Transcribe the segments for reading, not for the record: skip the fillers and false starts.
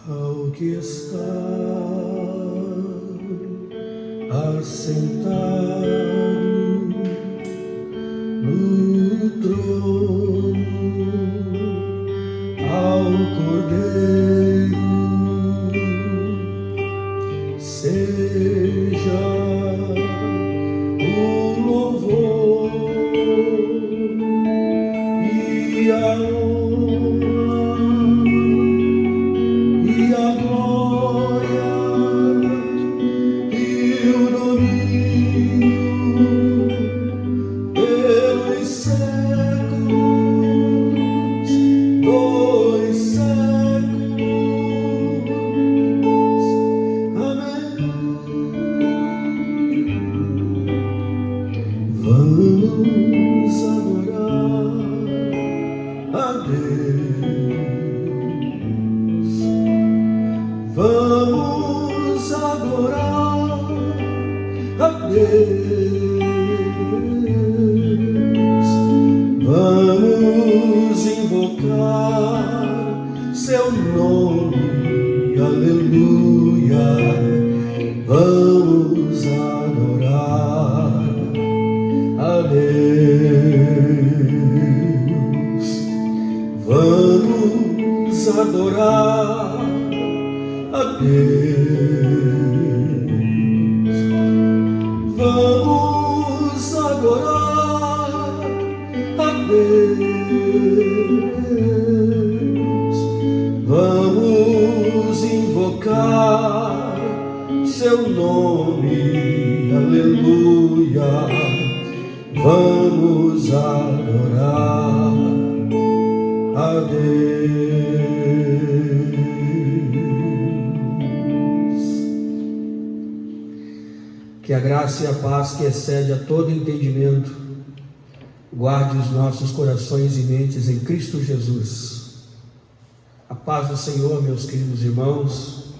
ao que está assentado no trono, ao Cordeiro seja o louvor e a honra e a glória e o domínio pelos séculos dos séculos. Amém. Vamos adorar a Deus. Vamos adorar a Deus. Vamos invocar seu nome, aleluia. Vamos adorar a Deus. Vamos adorar a Deus. Vamos adorar a Deus. Vamos invocar seu nome, aleluia. Vamos adorar a Deus. Que a graça e a paz que excede a todo entendimento guarde os nossos corações e mentes em Cristo Jesus. A paz do Senhor, meus queridos irmãos.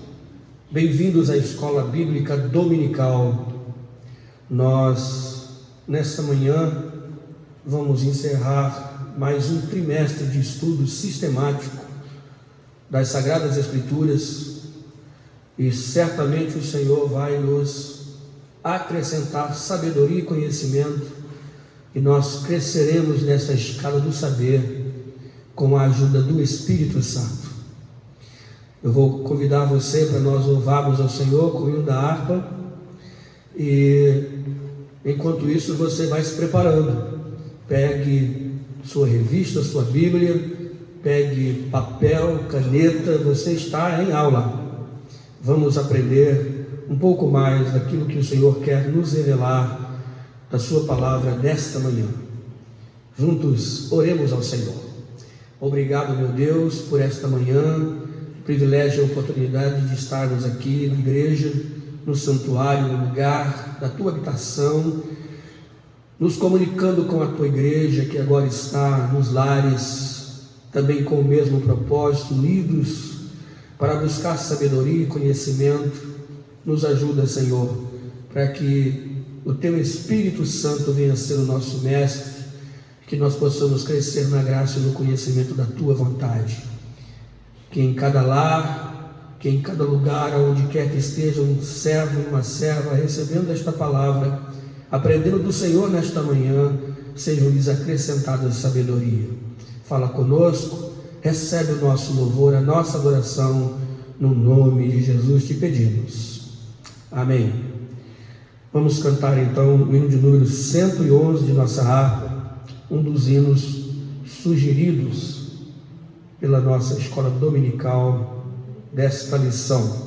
Bem-vindos à Escola Bíblica Dominical. Nós, nesta manhã, vamos encerrar mais um trimestre de estudo sistemático das Sagradas Escrituras e certamente o Senhor vai nos acrescentar sabedoria e conhecimento e nós cresceremos nessa escala do saber com a ajuda do Espírito Santo. Eu vou convidar você para nós louvarmos ao Senhor com o hino da harpa e enquanto isso você vai se preparando. Pegue sua revista, sua Bíblia, pegue papel, caneta, você está em aula. Vamos aprender um pouco mais daquilo que o Senhor quer nos revelar da sua palavra nesta manhã. Juntos oremos ao Senhor. Obrigado, meu Deus, por esta manhã, privilégio e oportunidade de estarmos aqui na igreja, no santuário, no lugar da tua habitação, nos comunicando com a tua igreja que agora está nos lares, também com o mesmo propósito, unidos para buscar sabedoria e conhecimento. Nos ajuda, Senhor, para que o teu Espírito Santo venha ser o nosso mestre, que nós possamos crescer na graça e no conhecimento da tua vontade. Que em cada lar, que em cada lugar, onde quer que esteja um servo e uma serva recebendo esta palavra, aprendendo do Senhor nesta manhã, sejam-lhes acrescentadas sabedoria. Fala conosco, recebe o nosso louvor, a nossa adoração, no nome de Jesus te pedimos. Amém. Vamos cantar então o hino de número 111 de nossa harpa, um dos hinos sugeridos pela nossa escola dominical desta lição.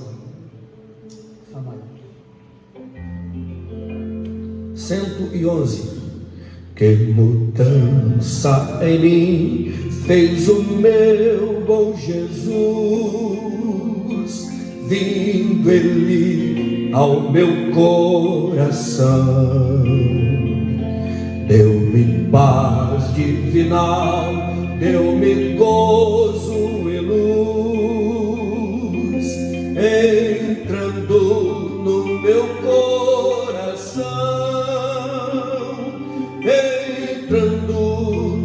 111. Que mudança em mim fez o meu bom Jesus, vindo Ele ao meu coração. Deu-me paz divinal, deu-me gozo e luz, entrando no meu coração, entrando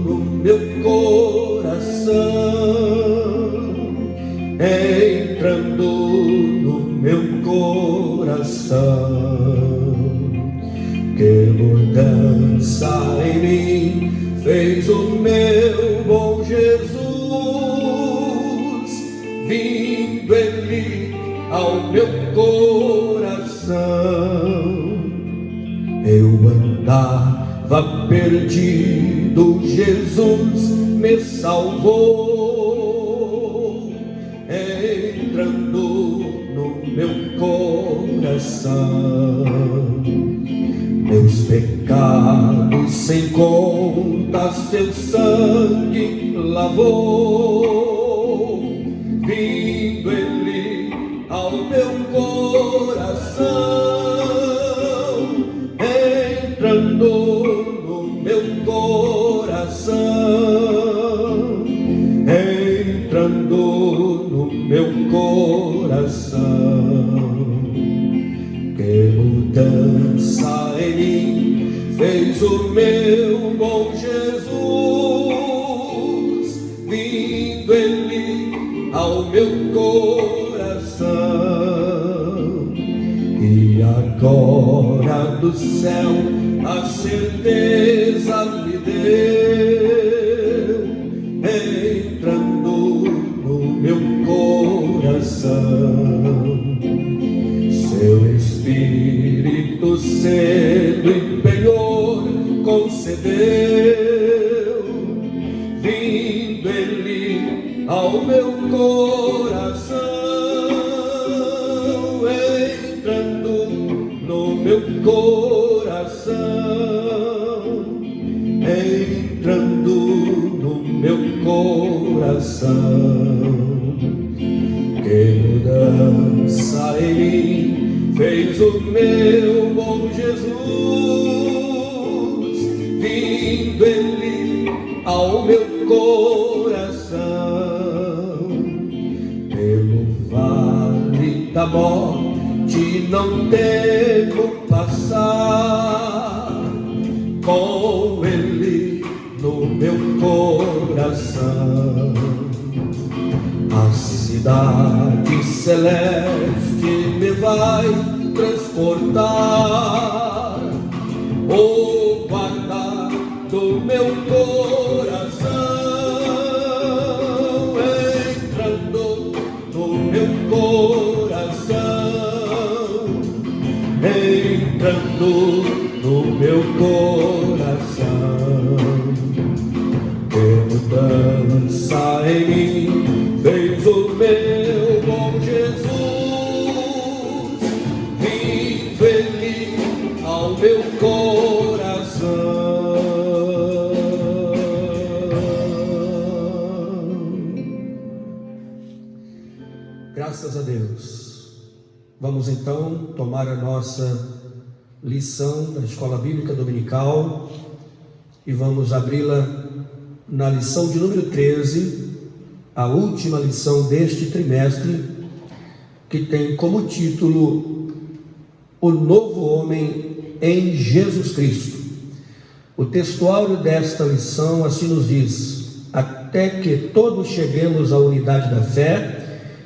no meu coração, entrando Que mudança em mim fez o meu bom Jesus, vindo Ele ao meu coração. Eu andava perdido, Jesus me salvou, entrando no meu coração. Meus pecados sem conta seu sangue lavou, vindo Ele ao meu coração, entrando no meu coração, entrando no meu coração. Que mudança em mim fez o meu bom Jesus, vindo Ele ao meu coração. E agora do céu a certeza me deu, entrando no meu coração. Seu Espírito sendo em penhor concedeu, vindo Ele ao meu coração, entrando no meu coração, entrando no meu coração. Que mudança em mim fez o meu bom Jesus, vindo Ele ao meu coração. Pelo vale da morte não devo passar, com Ele no meu coração. A cidade celeste me vai transportar, o guarda do meu coração, entrando no meu coração, entrando no meu coração. Que mudança em mim fez o meu bom Jesus, vindo Ele ao meu coração. Graças a Deus. Vamos então tomar a nossa lição da Escola Bíblica Dominical e vamos abri-la na lição de número 13, a última lição deste trimestre, que tem como título O Novo Homem em Jesus Cristo. O textuário desta lição assim nos diz: até que todos cheguemos à unidade da fé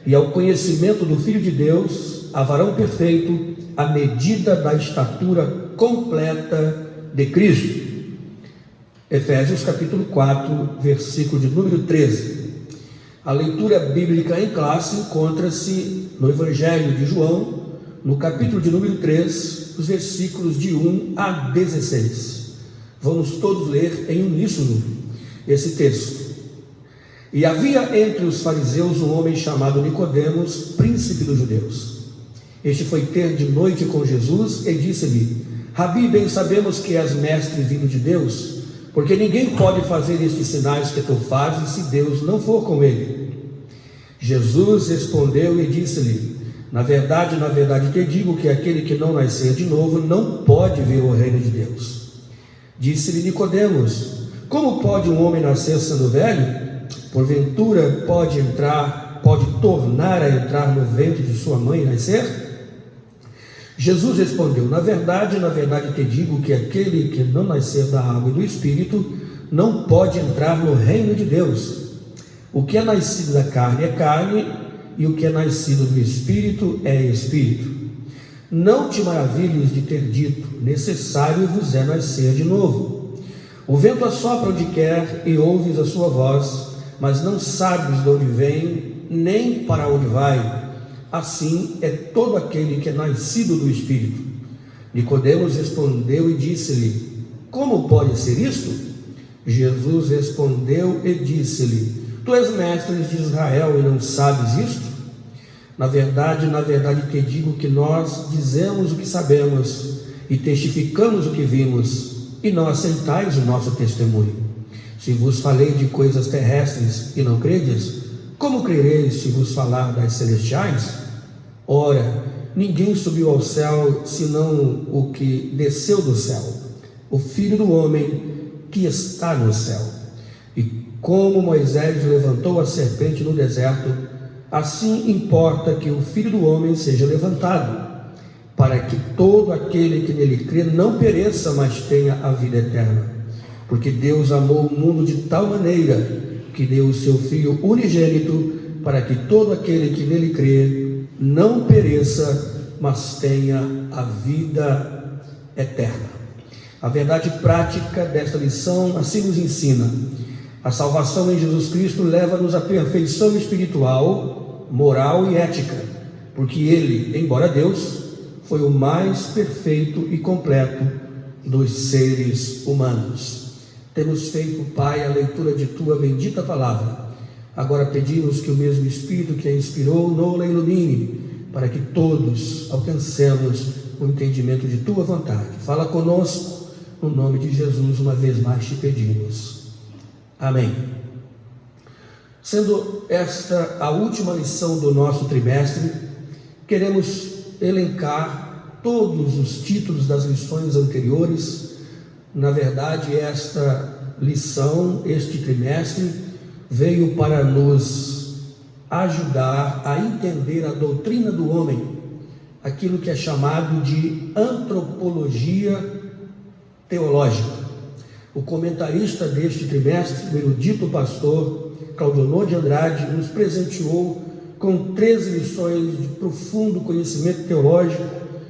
e ao conhecimento do Filho de Deus, a varão perfeito, à medida da estatura completa de Cristo. Efésios capítulo 4, versículo de número 13. A leitura bíblica em classe encontra-se no Evangelho de João, no capítulo de número 3, os versículos de 1 a 16. Vamos todos ler em uníssono esse texto. E havia entre os fariseus um homem chamado Nicodemos, príncipe dos judeus. Este foi ter de noite com Jesus e disse-lhe: Rabi, bem sabemos que és mestre vindo de Deus, porque ninguém pode fazer estes sinais que tu fazes se Deus não for com ele. Jesus respondeu e disse-lhe: na verdade te digo que aquele que não nascer de novo não pode ver o reino de Deus. Disse-lhe Nicodemos: como pode um homem nascer sendo velho? Porventura pode tornar a entrar no ventre de sua mãe e nascer? Jesus respondeu: na verdade te digo que aquele que não nascer da água e do Espírito não pode entrar no reino de Deus. O que é nascido da carne é carne, e o que é nascido do Espírito é Espírito. Não te maravilhes de ter dito: necessário vos é nascer de novo. O vento assopra onde quer e ouves a sua voz, mas não sabes de onde vem, nem para onde vai. Assim é todo aquele que é nascido do Espírito. Nicodemos respondeu e disse-lhe: como pode ser isto? Jesus respondeu e disse-lhe: tu és mestre de Israel e não sabes isto? Na verdade te digo que nós dizemos o que sabemos e testificamos o que vimos, e não aceitais o nosso testemunho. Se vos falei de coisas terrestres e não credes, como crereis se vos falar das celestiais? Ora, ninguém subiu ao céu senão o que desceu do céu, o Filho do homem que está no céu. E como Moisés levantou a serpente no deserto, assim importa que o Filho do homem seja levantado, para que todo aquele que nele crê não pereça, mas tenha a vida eterna. Porque Deus amou o mundo de tal maneira que deu o seu Filho unigênito, para que todo aquele que nele crê não pereça, mas tenha a vida eterna. A verdade prática desta lição assim nos ensina: a salvação em Jesus Cristo leva-nos à perfeição espiritual, moral e ética, porque Ele, embora Deus, foi o mais perfeito e completo dos seres humanos. Temos feito, Pai, a leitura de Tua bendita palavra. Agora pedimos que o mesmo Espírito que a inspirou nos ilumine, para que todos alcancemos o entendimento de Tua vontade. Fala conosco, no nome de Jesus, uma vez mais te pedimos. Amém. Sendo esta a última lição do nosso trimestre, queremos elencar todos os títulos das lições anteriores. Na verdade, esta lição, este trimestre, veio para nos ajudar a entender a doutrina do homem, aquilo que é chamado de antropologia teológica. O comentarista deste trimestre, o erudito pastor Claudionor de Andrade, nos presenteou com 13 lições de profundo conhecimento teológico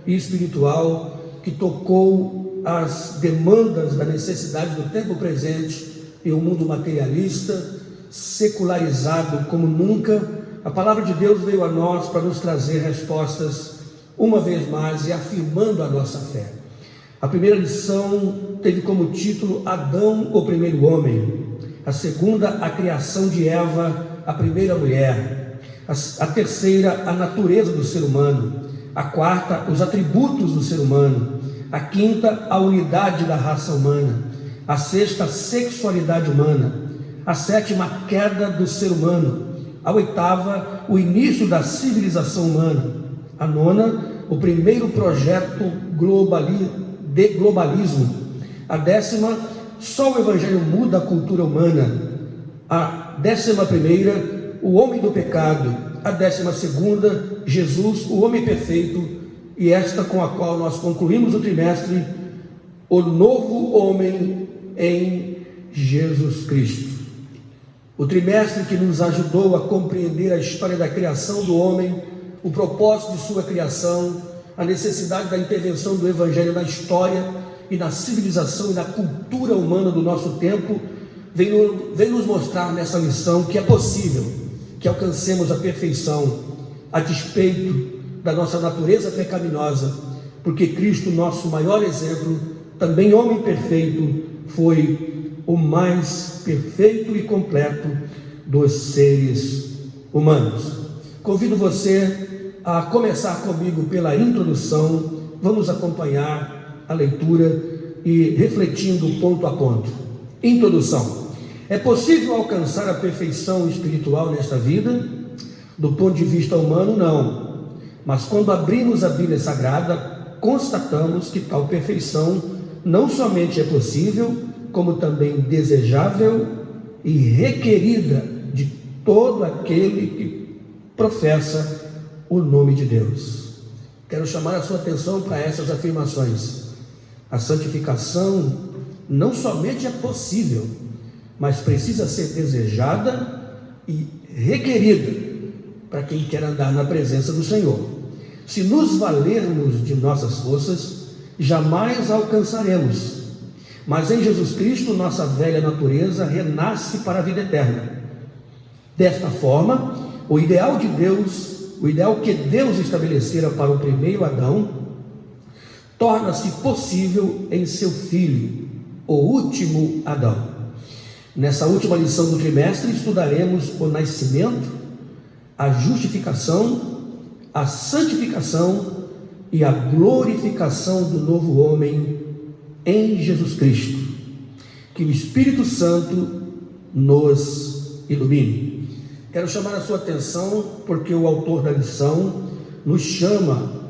e espiritual, que tocou as demandas da necessidade do tempo presente em um mundo materialista, secularizado como nunca. A palavra de Deus veio a nós para nos trazer respostas, uma vez mais, e afirmando a nossa fé. A primeira lição teve como título Adão, o primeiro homem. A segunda, a criação de Eva, a primeira mulher. A terceira, a natureza do ser humano. A quarta, os atributos do ser humano. A quinta, a unidade da raça humana. A sexta, a sexualidade humana. A sétima, a queda do ser humano. A oitava, o início da civilização humana. A nona, o primeiro projeto de globalismo. A décima, só o Evangelho muda a cultura humana. A 11ª, o homem do pecado. A 12ª, Jesus, o homem perfeito. E esta com a qual nós concluímos o trimestre, o novo homem em Jesus Cristo. O trimestre que nos ajudou a compreender a história da criação do homem, o propósito de sua criação, a necessidade da intervenção do Evangelho na história e na civilização e na cultura humana do nosso tempo, vem nos mostrar nessa lição que é possível que alcancemos a perfeição a despeito da nossa natureza pecaminosa, porque Cristo, nosso maior exemplo, também homem perfeito, foi o mais perfeito e completo dos seres humanos. Convido você a começar comigo pela introdução. Vamos acompanhar a leitura e refletindo ponto a ponto. Introdução. É possível alcançar a perfeição espiritual nesta vida? Do ponto de vista humano, não. Mas quando abrimos a Bíblia Sagrada, constatamos que tal perfeição não somente é possível, como também desejável e requerida de todo aquele que professa o nome de Deus. Quero chamar a sua atenção para essas afirmações. A santificação não somente é possível, mas precisa ser desejada e requerida para quem quer andar na presença do Senhor. Se nos valermos de nossas forças, jamais alcançaremos. Mas em Jesus Cristo, nossa velha natureza renasce para a vida eterna. Desta forma, o ideal que Deus estabelecera para o primeiro Adão, torna-se possível em seu filho, o último Adão. Nessa última lição do trimestre, estudaremos o nascimento, a justificação, a santificação e a glorificação do novo homem em Jesus Cristo. Que o Espírito Santo nos ilumine. Quero chamar a sua atenção porque o autor da lição nos chama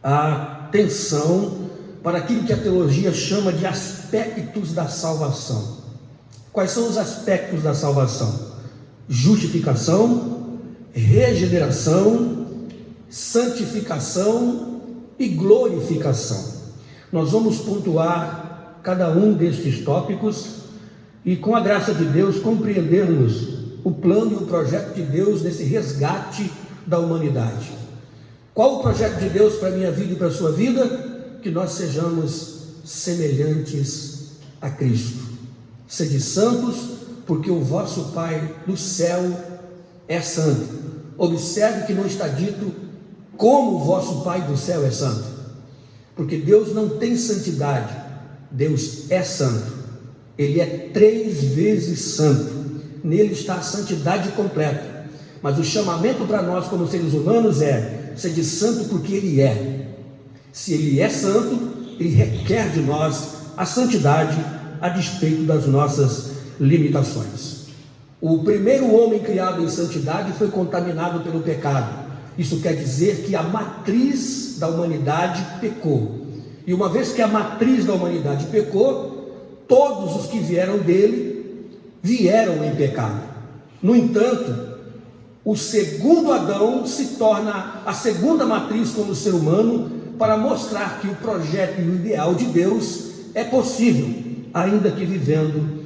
a atenção para aquilo que a teologia chama de aspectos da salvação. Quais são os aspectos da salvação? Justificação, regeneração, santificação e glorificação. Nós vamos pontuar cada um destes tópicos e, com a graça de Deus, compreendermos o plano e o projeto de Deus nesse resgate da humanidade. Qual o projeto de Deus para a minha vida e para a sua vida? Que nós sejamos semelhantes a Cristo. Sede santos, porque o vosso Pai do céu é santo. Observe que não está dito como o vosso Pai do céu é santo, porque Deus não tem santidade, Deus é santo, Ele é 3 vezes santo, nele está a santidade completa. Mas o chamamento para nós como seres humanos é: sede santo porque Ele é. Se Ele é santo, Ele requer de nós a santidade a despeito das nossas limitações. O primeiro homem criado em santidade foi contaminado pelo pecado. Isso quer dizer que a matriz da humanidade pecou. E uma vez que a matriz da humanidade pecou, todos os que vieram dele vieram em pecado. No entanto, o segundo Adão se torna a segunda matriz como ser humano, para mostrar que o projeto e o ideal de Deus é possível, ainda que vivendo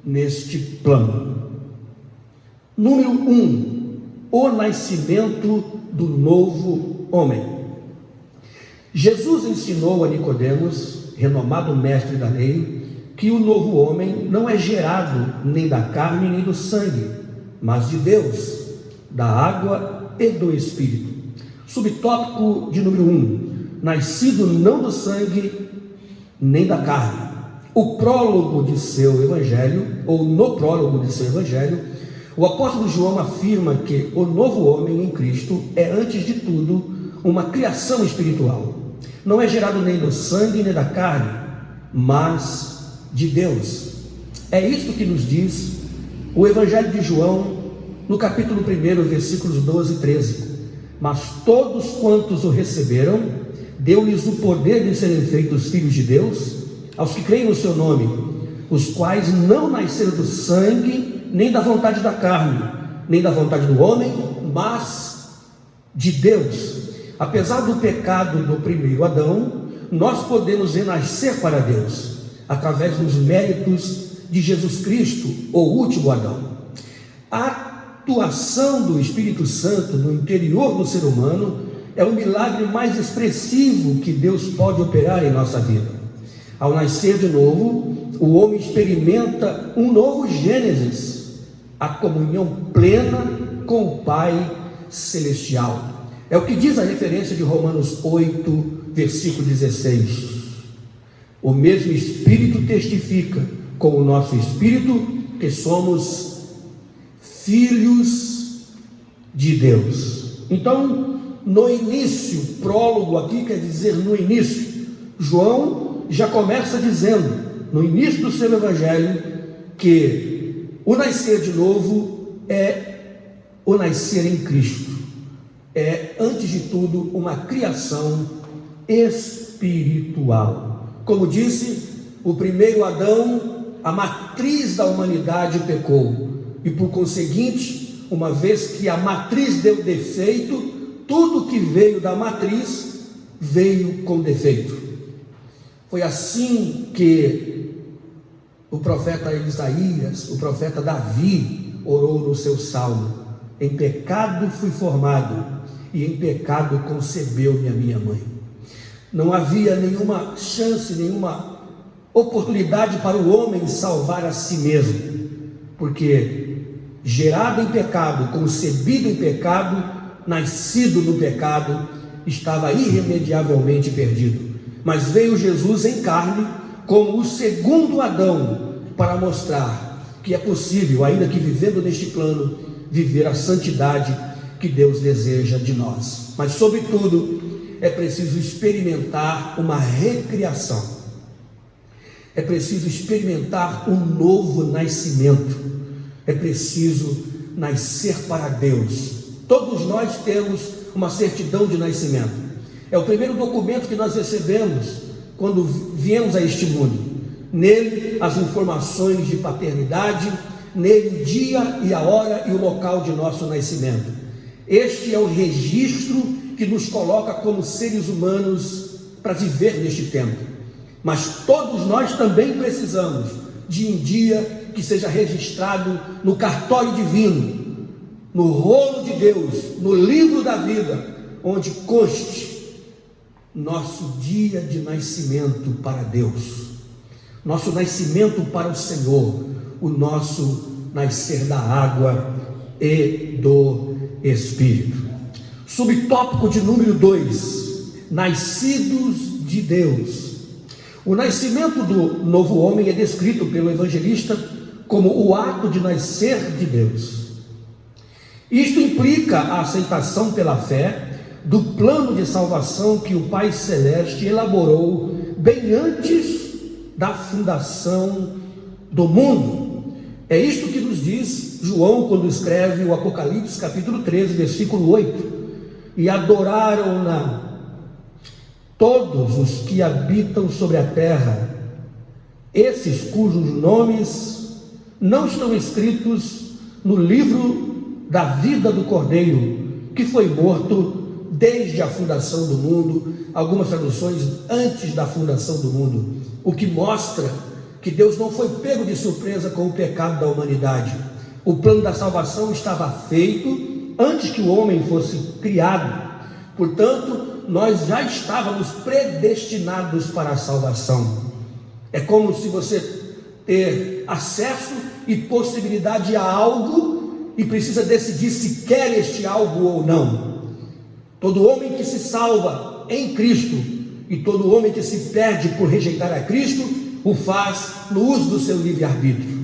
neste plano. Número 1, o nascimento do novo homem. Jesus ensinou a Nicodemos, renomado mestre da lei, que o novo homem não é gerado nem da carne nem do sangue, mas de Deus, da água e do Espírito. Subtópico de número 1, nascido não do sangue nem da carne. O prólogo de seu evangelho, ou no prólogo de seu evangelho, o apóstolo João afirma que o novo homem em Cristo é, antes de tudo, uma criação espiritual. Não é gerado nem do sangue nem da carne, mas de Deus. É isso que nos diz o evangelho de João, no capítulo 1, versículos 12 e 13. Mas todos quantos o receberam, deu-lhes o poder de serem feitos filhos de Deus, aos que creem no seu nome, os quais não nasceram do sangue, nem da vontade da carne, nem da vontade do homem, mas de Deus. Apesar do pecado do primeiro Adão, nós podemos renascer para Deus, através dos méritos de Jesus Cristo, o último Adão. A atuação do Espírito Santo no interior do ser humano é o milagre mais expressivo que Deus pode operar em nossa vida. Ao nascer de novo, o homem experimenta um novo Gênesis, a comunhão plena com o Pai Celestial. É o que diz a referência de Romanos 8, versículo 16. O mesmo Espírito testifica com o nosso Espírito que somos filhos de Deus. Então, no início, prólogo aqui quer dizer no início, João já começa dizendo, no início do seu evangelho, que o nascer de novo é o nascer em Cristo. É, antes de tudo, uma criação espiritual. Como disse, o primeiro Adão, a matriz da humanidade pecou. E por conseguinte, uma vez que a matriz deu defeito, tudo que veio da matriz veio com defeito. Foi assim que o profeta Isaías, o profeta Davi, orou no seu salmo: em pecado fui formado, e em pecado concebeu-me a minha mãe. Não havia nenhuma chance, nenhuma oportunidade para o homem salvar a si mesmo, porque gerado em pecado, concebido em pecado, nascido no pecado, estava irremediavelmente perdido. Mas veio Jesus em carne como o segundo Adão para mostrar que é possível, ainda que vivendo neste plano, viver a santidade que Deus deseja de nós. Mas sobretudo é preciso experimentar uma recriação, é preciso experimentar um novo nascimento, é preciso nascer para Deus. Todos nós temos uma certidão de nascimento, é o primeiro documento que nós recebemos quando viemos a este mundo. Nele as informações de paternidade, nele o dia e a hora e o local de nosso nascimento. Este é o registro que nos coloca como seres humanos para viver neste tempo. Mas todos nós também precisamos de um dia que seja registrado no cartório divino, no rolo de Deus, no livro da vida, onde conste nosso dia de nascimento para Deus, nosso nascimento para o Senhor, o nosso nascer da água e do Espírito. Subtópico de número 2, nascidos de Deus. O nascimento do novo homem é descrito pelo evangelista como o ato de nascer de Deus. Isto implica a aceitação pela fé do plano de salvação que o Pai Celeste elaborou bem antes da fundação do mundo. É isto que nos diz João quando escreve o Apocalipse capítulo 13, versículo 8: e adoraram-na todos os que habitam sobre a terra, esses cujos nomes não estão escritos no livro da vida do Cordeiro, que foi morto desde a fundação do mundo, algumas traduções antes da fundação do mundo, o que mostra que Deus não foi pego de surpresa com o pecado da humanidade. O plano da salvação estava feito antes que o homem fosse criado. Portanto, nós já estávamos predestinados para a salvação. É como se você ter acesso e possibilidade a algo e precisa decidir se quer este algo ou não. Todo homem que se salva em Cristo e todo homem que se perde por rejeitar a Cristo, o faz no uso do seu livre-arbítrio.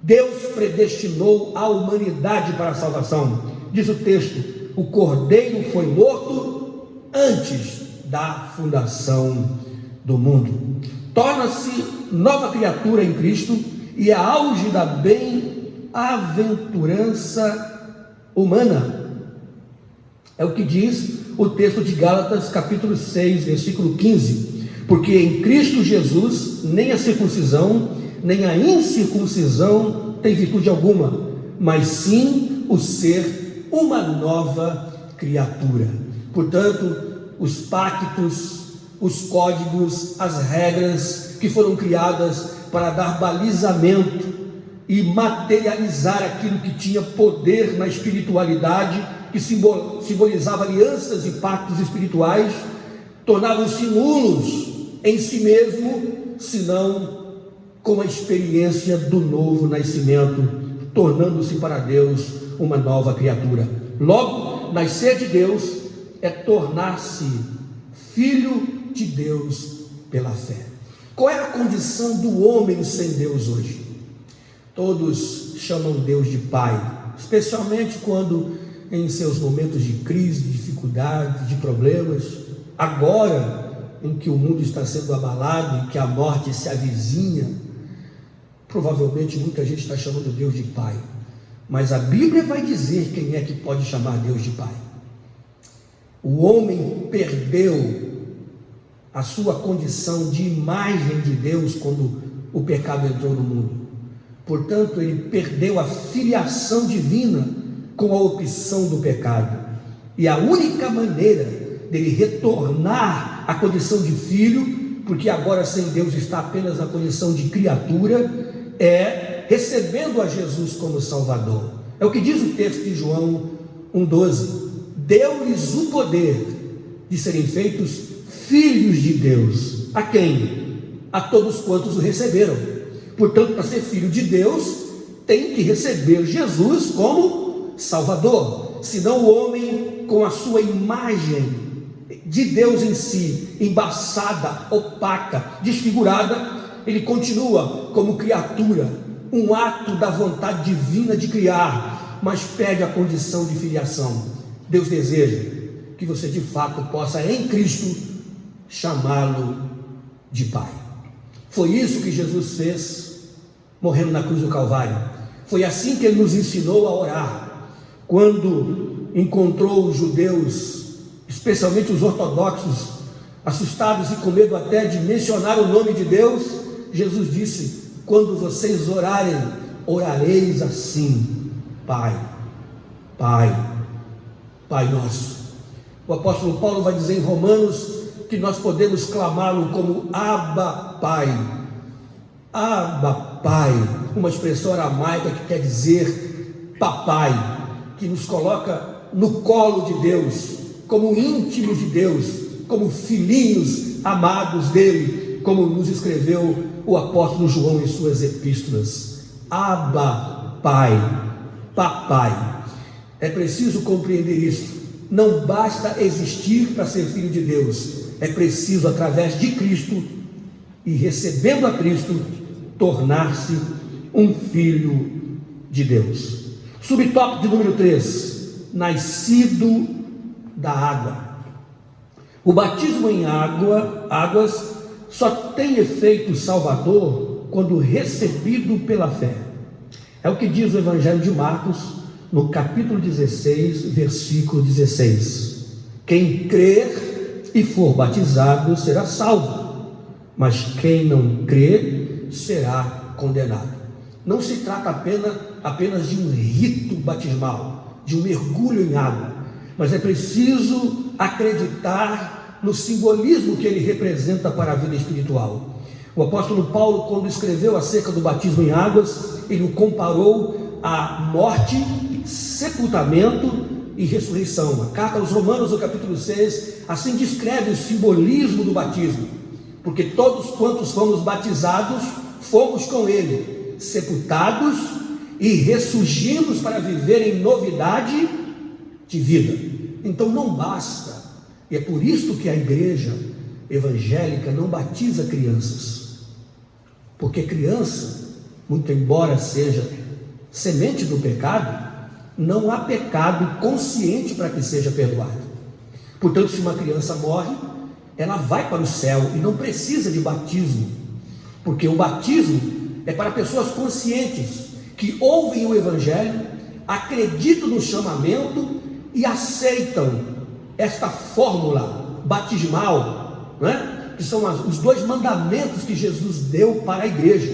Deus predestinou a humanidade para a salvação. Diz o texto: o Cordeiro foi morto antes da fundação do mundo. Torna-se nova criatura em Cristo e é auge da bem-aventurança humana. É o que diz o texto de Gálatas capítulo 6, versículo 15: porque em Cristo Jesus nem a circuncisão nem a incircuncisão tem virtude alguma, mas sim o ser uma nova criatura. Portanto, os pactos, os códigos, as regras que foram criadas para dar balizamento e materializar aquilo que tinha poder na espiritualidade, que simbolizava alianças e pactos espirituais, tornavam-se nulos em si mesmo, senão com a experiência do novo nascimento, tornando-se para Deus uma nova criatura. Logo, nascer de Deus é tornar-se filho de Deus pela fé. Qual é a condição do homem sem Deus hoje? Todos chamam Deus de Pai, especialmente quando em seus momentos de crise, de dificuldade, de problemas. Agora, em que o mundo está sendo abalado e que a morte se avizinha, provavelmente muita gente está chamando Deus de Pai. Mas a Bíblia vai dizer quem é que pode chamar Deus de Pai. O homem perdeu a sua condição de imagem de Deus quando o pecado entrou no mundo. Portanto, ele perdeu a filiação divina com a opção do pecado. E a única maneira dele retornar à condição de filho, porque agora sem Deus está apenas na condição de criatura, é recebendo a Jesus como Salvador. É o que diz o texto de João 1,12: deu-lhes o poder de serem feitos filhos de Deus. A quem? A todos quantos o receberam. Portanto, para ser filho de Deus, tem que receber Jesus como Salvador. Senão o homem, com a sua imagem de Deus em si, embaçada, opaca, desfigurada, ele continua como criatura, um ato da vontade divina de criar, mas perde a condição de filiação. Deus deseja que você de fato possa em Cristo chamá-lo de Pai. Foi isso que Jesus fez morrendo na cruz do Calvário. Foi assim que ele nos ensinou a orar. Quando encontrou os judeus, especialmente os ortodoxos, assustados e com medo até de mencionar o nome de Deus, Jesus disse: quando vocês orarem, orareis assim: Pai, Pai, Pai nosso. O apóstolo Paulo vai dizer em Romanos que nós podemos clamá-lo como Abba Pai. Abba Pai, uma expressão aramaica que quer dizer papai, que nos coloca no colo de Deus, como íntimos de Deus, como filhinhos amados dele, como nos escreveu o apóstolo João em suas epístolas. Abba Pai, papai. É preciso compreender isso. Não basta existir para ser filho de Deus, é preciso, através de Cristo e recebendo a Cristo, tornar-se um filho de Deus. Subtópico de número 3: nascido da água. O batismo em águas só tem efeito salvador quando recebido pela fé. É o que diz o Evangelho de Marcos, no capítulo 16, versículo 16: quem crer e for batizado será salvo, mas quem não crer será condenado. Não se trata apenas de um rito batismal, de um mergulho em água, mas é preciso acreditar no simbolismo que ele representa para a vida espiritual. O apóstolo Paulo, quando escreveu acerca do batismo em águas, ele o comparou a morte, sepultamento e ressurreição. A carta aos Romanos, no capítulo 6, assim descreve o simbolismo do batismo: porque todos quantos fomos batizados, fomos com ele sepultados e ressurgimos para viver em novidade de vida. Então não basta, e é por isso que a igreja evangélica não batiza crianças, porque criança, muito embora seja semente do pecado, não há pecado consciente para que seja perdoado. Portanto, se uma criança morre, ela vai para o céu e não precisa de batismo, porque o batismo é para pessoas conscientes que ouvem o Evangelho, acreditam no chamamento e aceitam esta fórmula batismal, né? Que são os dois mandamentos que Jesus deu para a igreja: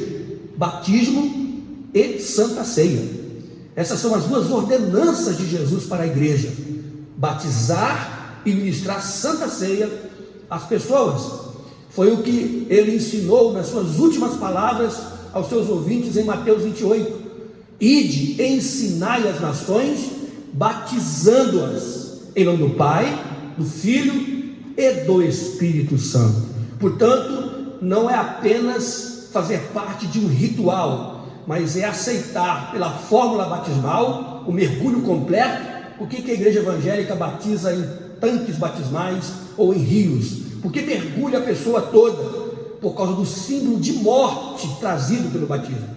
batismo e santa ceia. Essas são as duas ordenanças de Jesus para a igreja: batizar e ministrar santa ceia às pessoas. Foi o que ele ensinou nas suas últimas palavras aos seus ouvintes em Mateus 28: ide e ensinai as nações, batizando-as em nome do Pai, do Filho e do Espírito Santo. Portanto, não é apenas fazer parte de um ritual, mas é aceitar pela fórmula batismal o mergulho completo. Por que a igreja evangélica batiza em tanques batismais ou em rios? Porque mergulha a pessoa toda, por causa do símbolo de morte trazido pelo batismo.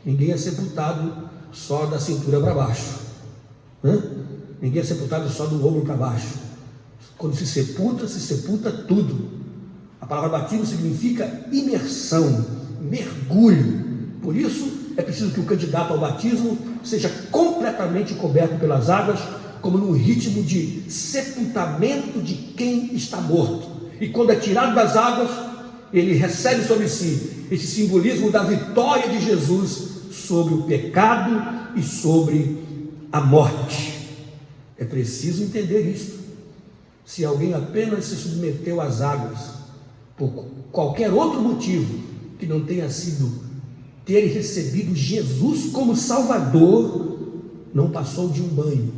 Ninguém é sepultado só da cintura para baixo, né? Ninguém é sepultado só do ombro para baixo. Quando se sepulta tudo. A palavra batismo significa imersão, mergulho. Por isso é preciso que o candidato ao batismo seja completamente coberto pelas águas, como num ritmo de sepultamento de quem está morto. E quando é tirado das águas, ele recebe sobre si esse simbolismo da vitória de Jesus sobre o pecado e sobre a morte. É preciso entender isso. Se alguém apenas se submeteu às águas por qualquer outro motivo que não tenha sido ter recebido Jesus como Salvador, não passou de um banho.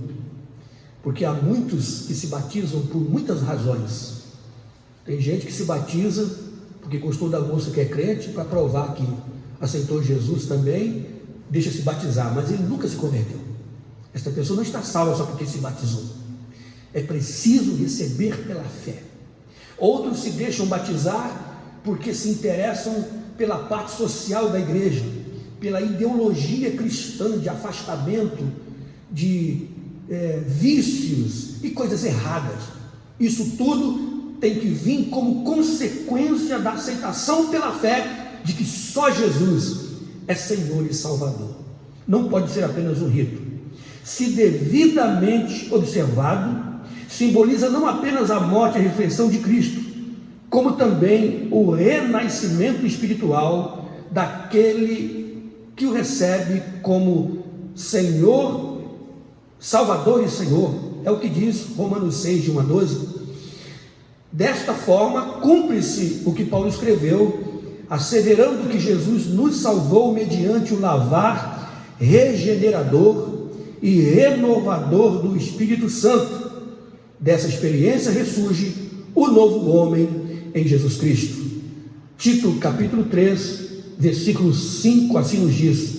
porque há muitos que se batizam por muitas razões. Tem gente que se batiza porque gostou da moça que é crente, para provar que aceitou Jesus também, deixa se batizar, mas ele nunca se converteu. Esta pessoa não está salva só porque se batizou. É preciso receber pela fé. Outros se deixam batizar porque se interessam pela parte social da igreja, pela ideologia cristã de afastamento, de vícios e coisas erradas. Isso tudo tem que vir como consequência da aceitação pela fé de que só Jesus é Senhor e Salvador. Não pode ser apenas um rito. Se devidamente observado, simboliza não apenas a morte e a ressurreição de Cristo, como também o renascimento espiritual daquele que o recebe como Senhor, Salvador e Senhor. É o que diz Romanos 6, de 1 a 12. Desta forma, cumpre-se o que Paulo escreveu, asseverando que Jesus nos salvou mediante o lavar regenerador e renovador do Espírito Santo. Dessa experiência ressurge o novo homem em Jesus Cristo. Tito, capítulo 3, versículo 5, assim nos diz: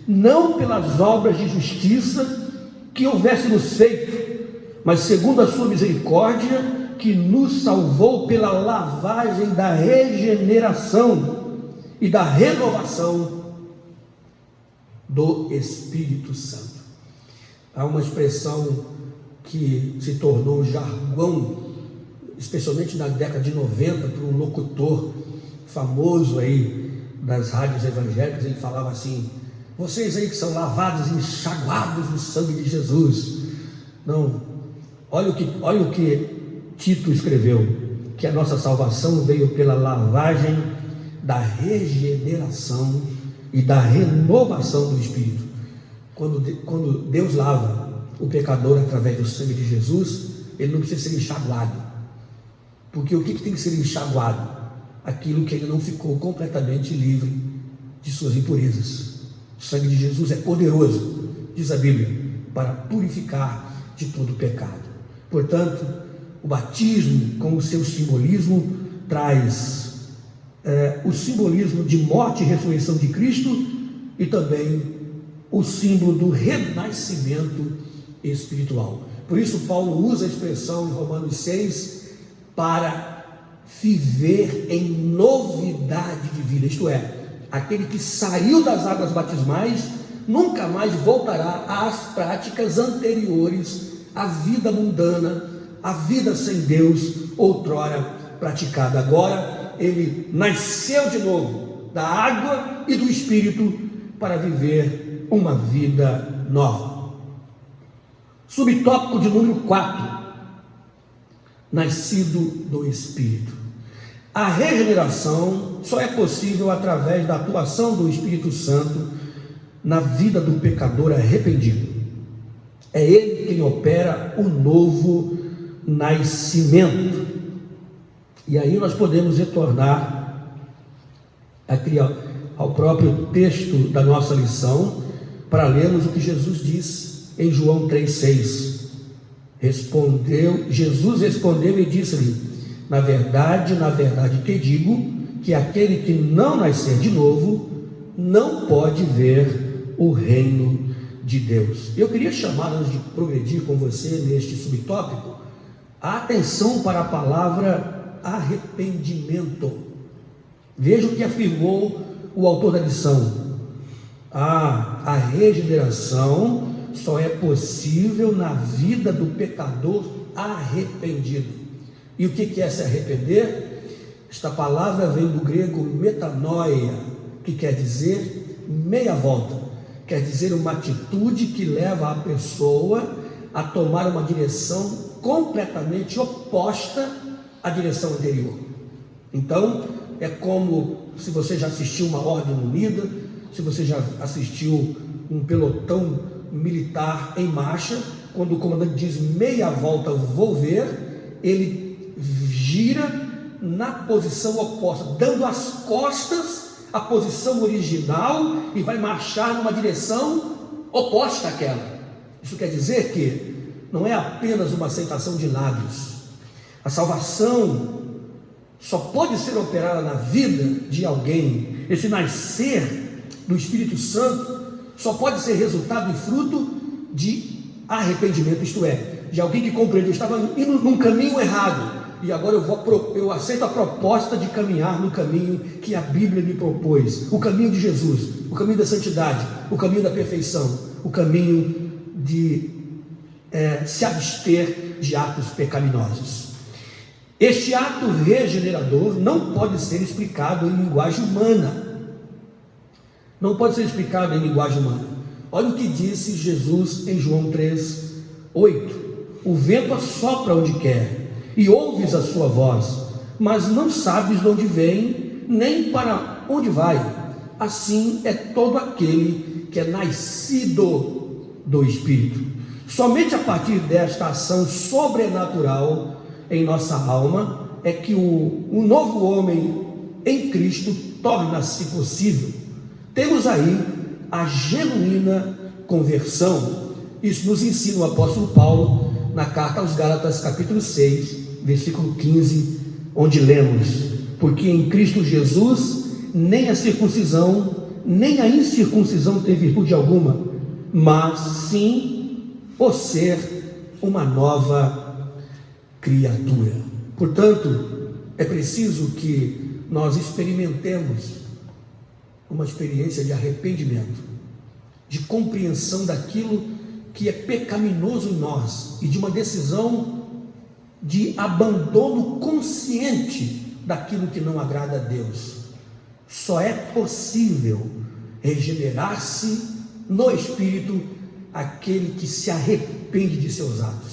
não pelas obras de justiça que houvéssemos feito, mas segundo a sua misericórdia, que nos salvou pela lavagem da regeneração e da renovação do Espírito Santo. Há uma expressão que se tornou jargão, especialmente na década de 90, por um locutor famoso aí das rádios evangélicas. Ele falava assim: vocês aí que são lavados e enxaguados no sangue de Jesus. Não, olha o que Tito escreveu, que a nossa salvação veio pela lavagem da regeneração e da renovação do Espírito. Quando Deus lava o pecador através do sangue de Jesus, ele não precisa ser enxaguado, porque o que tem que ser enxaguado? Aquilo que ele não ficou completamente livre de suas impurezas. O sangue de Jesus é poderoso, diz a Bíblia, para purificar de todo pecado. Portanto, o batismo, com o seu simbolismo, traz o simbolismo de morte e ressurreição de Cristo, e também o símbolo do renascimento espiritual. Por isso Paulo usa a expressão em Romanos 6 para viver em novidade de vida, isto é, aquele que saiu das águas batismais nunca mais voltará às práticas anteriores à vida mundana, a vida sem Deus, outrora praticada. Agora ele nasceu de novo da água e do Espírito para viver uma vida nova. Subtópico de número 4: nascido do Espírito. A regeneração só é possível através da atuação do Espírito Santo na vida do pecador arrependido. É ele quem opera o novo nascimento. E aí nós podemos retornar aqui ao próprio texto da nossa lição, para lermos o que Jesus diz em João 3,6. Jesus respondeu e disse-lhe: na verdade te digo, que aquele que não nascer de novo, não pode ver o reino de Deus. Eu queria chamar, antes de progredir com você neste subtópico, a atenção para a palavra arrependimento. Veja o que afirmou o autor da lição: a regeneração só é possível na vida do pecador arrependido. E o que é se arrepender? Esta palavra vem do grego metanoia, que quer dizer meia volta, quer dizer uma atitude que leva a pessoa a tomar uma direção completamente oposta à direção anterior. Então, é como se você já assistiu uma ordem unida, se você já assistiu um pelotão militar em marcha, quando o comandante diz meia volta, vou ver, ele gira na posição oposta, dando as costas à posição original, e vai marchar numa direção oposta àquela. Isso quer dizer que não é apenas uma aceitação de lábios. A salvação só pode ser operada na vida de alguém, esse nascer do Espírito Santo só pode ser resultado e fruto de arrependimento, isto é, de alguém que compreendeu, estava indo num caminho errado, e agora eu aceito a proposta de caminhar no caminho que a Bíblia me propôs, o caminho de Jesus, o caminho da santidade, o caminho da perfeição, o caminho de se abster de atos pecaminosos. Este ato regenerador não pode ser explicado em linguagem humana. Não pode ser explicado em linguagem humana. Olha o que disse Jesus em João 3:8. O vento assopra onde quer, e ouves a sua voz, mas não sabes de onde vem, nem para onde vai. Assim é todo aquele que é nascido do Espírito. Somente a partir desta ação sobrenatural em nossa alma é que o novo homem em Cristo torna-se possível. Temos aí a genuína conversão. Isso nos ensina o apóstolo Paulo na carta aos Gálatas, capítulo 6, versículo 15, onde lemos: porque em Cristo Jesus nem a circuncisão nem a incircuncisão tem virtude alguma, mas sim o ser uma nova criatura. Portanto, é preciso que nós experimentemos uma experiência de arrependimento, de compreensão daquilo que é pecaminoso em nós e de uma decisão de abandono consciente daquilo que não agrada a Deus. Só é possível regenerar-se no Espírito aquele que se arrepende de seus atos,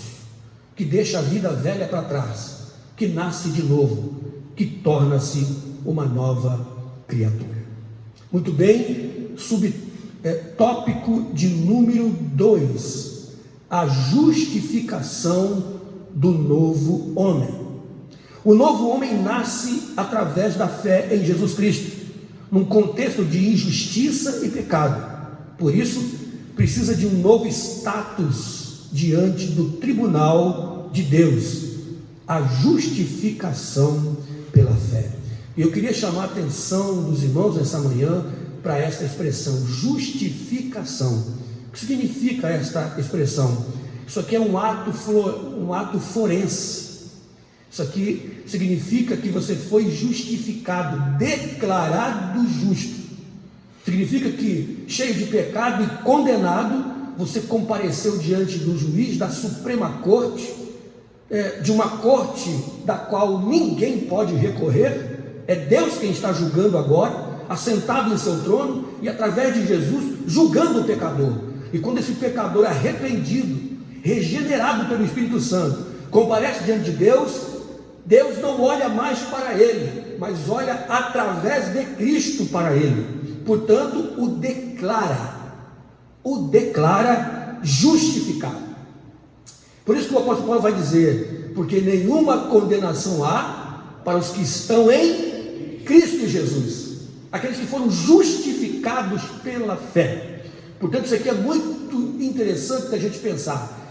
que deixa a vida velha para trás, que nasce de novo, que torna-se uma nova criatura. Muito bem, tópico de número 2, a justificação do novo homem. O novo homem nasce através da fé em Jesus Cristo, num contexto de injustiça e pecado. Por isso, precisa de um novo status diante do tribunal de Deus, a justificação pela fé. Eu queria chamar a atenção dos irmãos nessa manhã para esta expressão, justificação. O que significa esta expressão? Isso aqui é um ato forense. Isso aqui significa que você foi justificado, declarado justo. Significa que, cheio de pecado e condenado, você compareceu diante do juiz da Suprema Corte, de uma corte da qual ninguém pode recorrer. É Deus quem está julgando agora, assentado em seu trono, e através de Jesus, julgando o pecador. E quando esse pecador arrependido, regenerado pelo Espírito Santo, comparece diante de Deus, Deus não olha mais para ele, mas olha através de Cristo para ele. Portanto, o declara justificado. Por isso que o apóstolo Paulo vai dizer: porque nenhuma condenação há para os que estão em Cristo Jesus, aqueles que foram justificados pela fé. Portanto, isso aqui é muito interessante da gente pensar.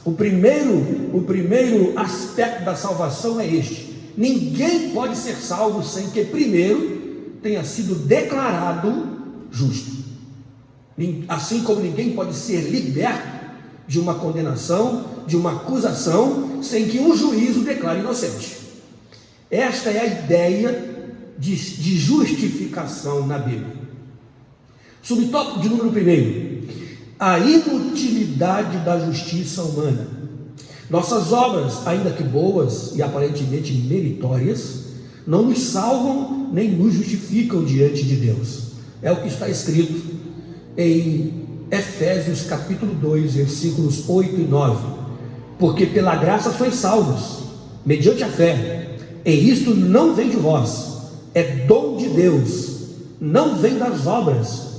O primeiro aspecto da salvação é este: ninguém pode ser salvo sem que primeiro tenha sido declarado justo. Assim como ninguém pode ser liberto de uma condenação, de uma acusação, sem que um juiz o declare inocente. Esta é a ideia de justificação na Bíblia. Subtópico de número 1, a inutilidade da justiça humana. Nossas obras, ainda que boas e aparentemente meritórias, não nos salvam nem nos justificam diante de Deus. É o que está escrito em Efésios capítulo 2, versículos 8 e 9. Porque pela graça sois salvos, mediante a fé, e isto não vem de vós, é dom de Deus, não vem das obras,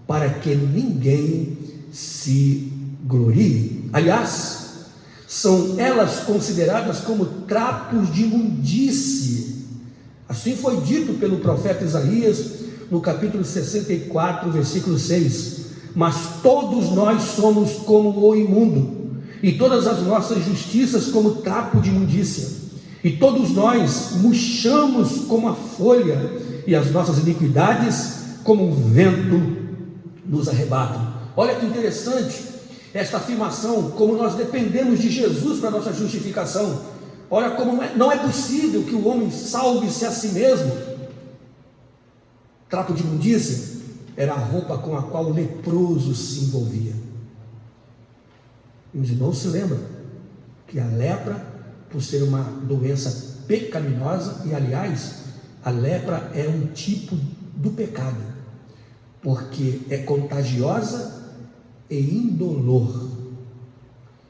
para que ninguém se glorie. Aliás, são elas consideradas como trapos de imundície. Assim foi dito pelo profeta Isaías no capítulo 64, versículo 6: mas todos nós somos como o imundo, e todas as nossas justiças como trapo de imundícia, e todos nós murchamos como a folha, e as nossas iniquidades como um vento nos arrebatam. Olha que interessante esta afirmação, como nós dependemos de Jesus para a nossa justificação. Olha como não é possível que o homem salve-se a si mesmo. Trapo de imundícia era a roupa com a qual o leproso se envolvia. Os irmãos se lembram que a lepra, por ser uma doença pecaminosa, e aliás, a lepra é um tipo do pecado, porque é contagiosa e indolor,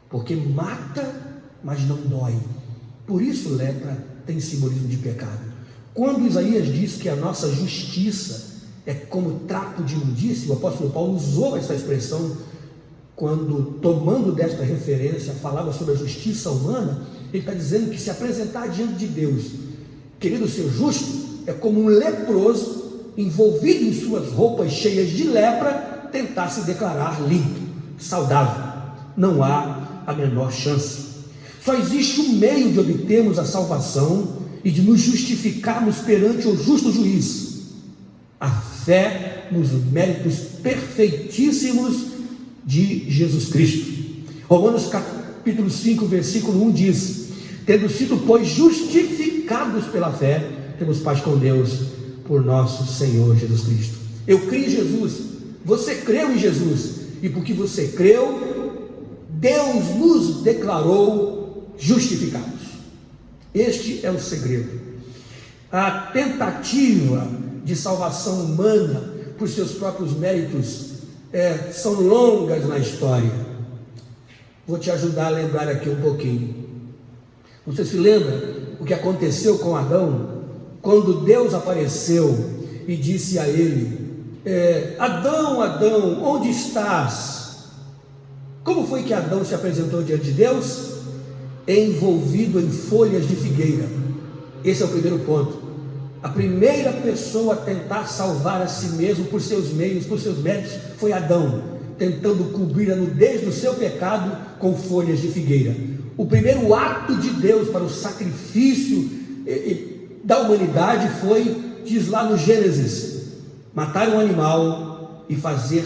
porque mata, mas não dói. Por isso lepra tem simbolismo de pecado. Quando Isaías diz que a nossa justiça é como trapo de imundícia, o apóstolo Paulo usou essa expressão quando, tomando desta referência, falava sobre a justiça humana. Ele está dizendo que se apresentar diante de Deus, querendo ser justo, é como um leproso envolvido em suas roupas cheias de lepra tentar se declarar limpo, saudável. Não há a menor chance. Só existe um meio de obtermos a salvação e de nos justificarmos perante o justo juiz: a fé nos méritos perfeitíssimos de Jesus Cristo. Romanos capítulo 5, versículo 1 diz: tendo sido, pois, justificados pela fé, temos paz com Deus por nosso Senhor Jesus Cristo. Eu creio em Jesus, você creu em Jesus, e porque você creu, Deus nos declarou justificados. Este é o segredo. A tentativa de salvação humana por seus próprios méritos são longas na história. Vou te ajudar a lembrar aqui um pouquinho. Você se lembra o que aconteceu com Adão, quando Deus apareceu e disse a ele: Adão, Adão, onde estás? Como foi que Adão se apresentou diante de Deus? Envolvido em folhas de figueira. Esse é o primeiro ponto. A primeira pessoa a tentar salvar a si mesmo por seus meios, por seus méritos, foi Adão, tentando cobrir a nudez do seu pecado com folhas de figueira. O primeiro ato de Deus para o sacrifício da humanidade foi, diz lá no Gênesis, matar um animal e fazer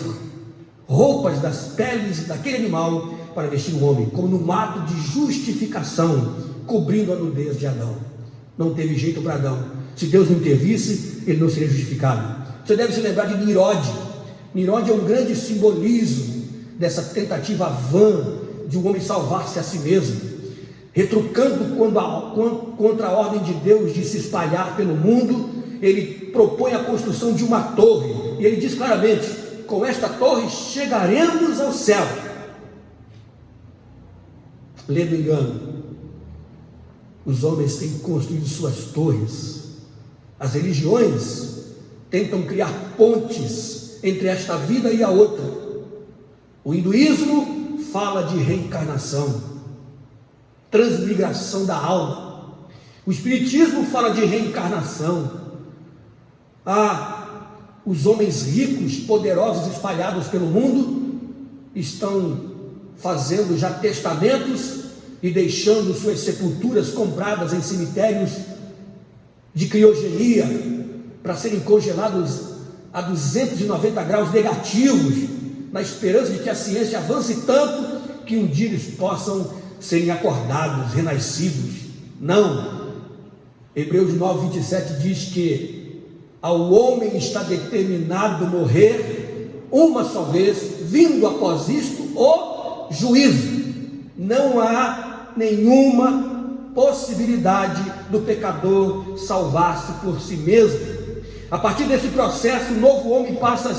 roupas das peles daquele animal para vestir o homem, como num ato de justificação, cobrindo a nudez de Adão. Não teve jeito para Adão. Se Deus não intervisse, ele não seria justificado. Você deve se lembrar de Nirode. Nirode é um grande simbolismo dessa tentativa vã de um homem salvar-se a si mesmo, retrucando contra a ordem de Deus de se espalhar pelo mundo. Ele propõe a construção de uma torre, e ele diz claramente: com esta torre chegaremos ao céu. Lendo engano, os homens têm construído suas torres. As religiões tentam criar pontes entre esta vida e a outra. O hinduísmo fala de reencarnação, transmigração da alma. O espiritismo fala de reencarnação. Os homens ricos, poderosos, espalhados pelo mundo, estão fazendo já testamentos e deixando suas sepulturas compradas em cemitérios de criogenia para serem congelados a 290 graus negativos, na esperança de que a ciência avance tanto que um dia eles possam serem acordados, renascidos. Não. Hebreus 9, 27 diz que ao homem está determinado morrer uma só vez, vindo após isto o juízo. Não há nenhuma possibilidade do pecador salvar-se por si mesmo. A partir desse processo, o novo homem passa a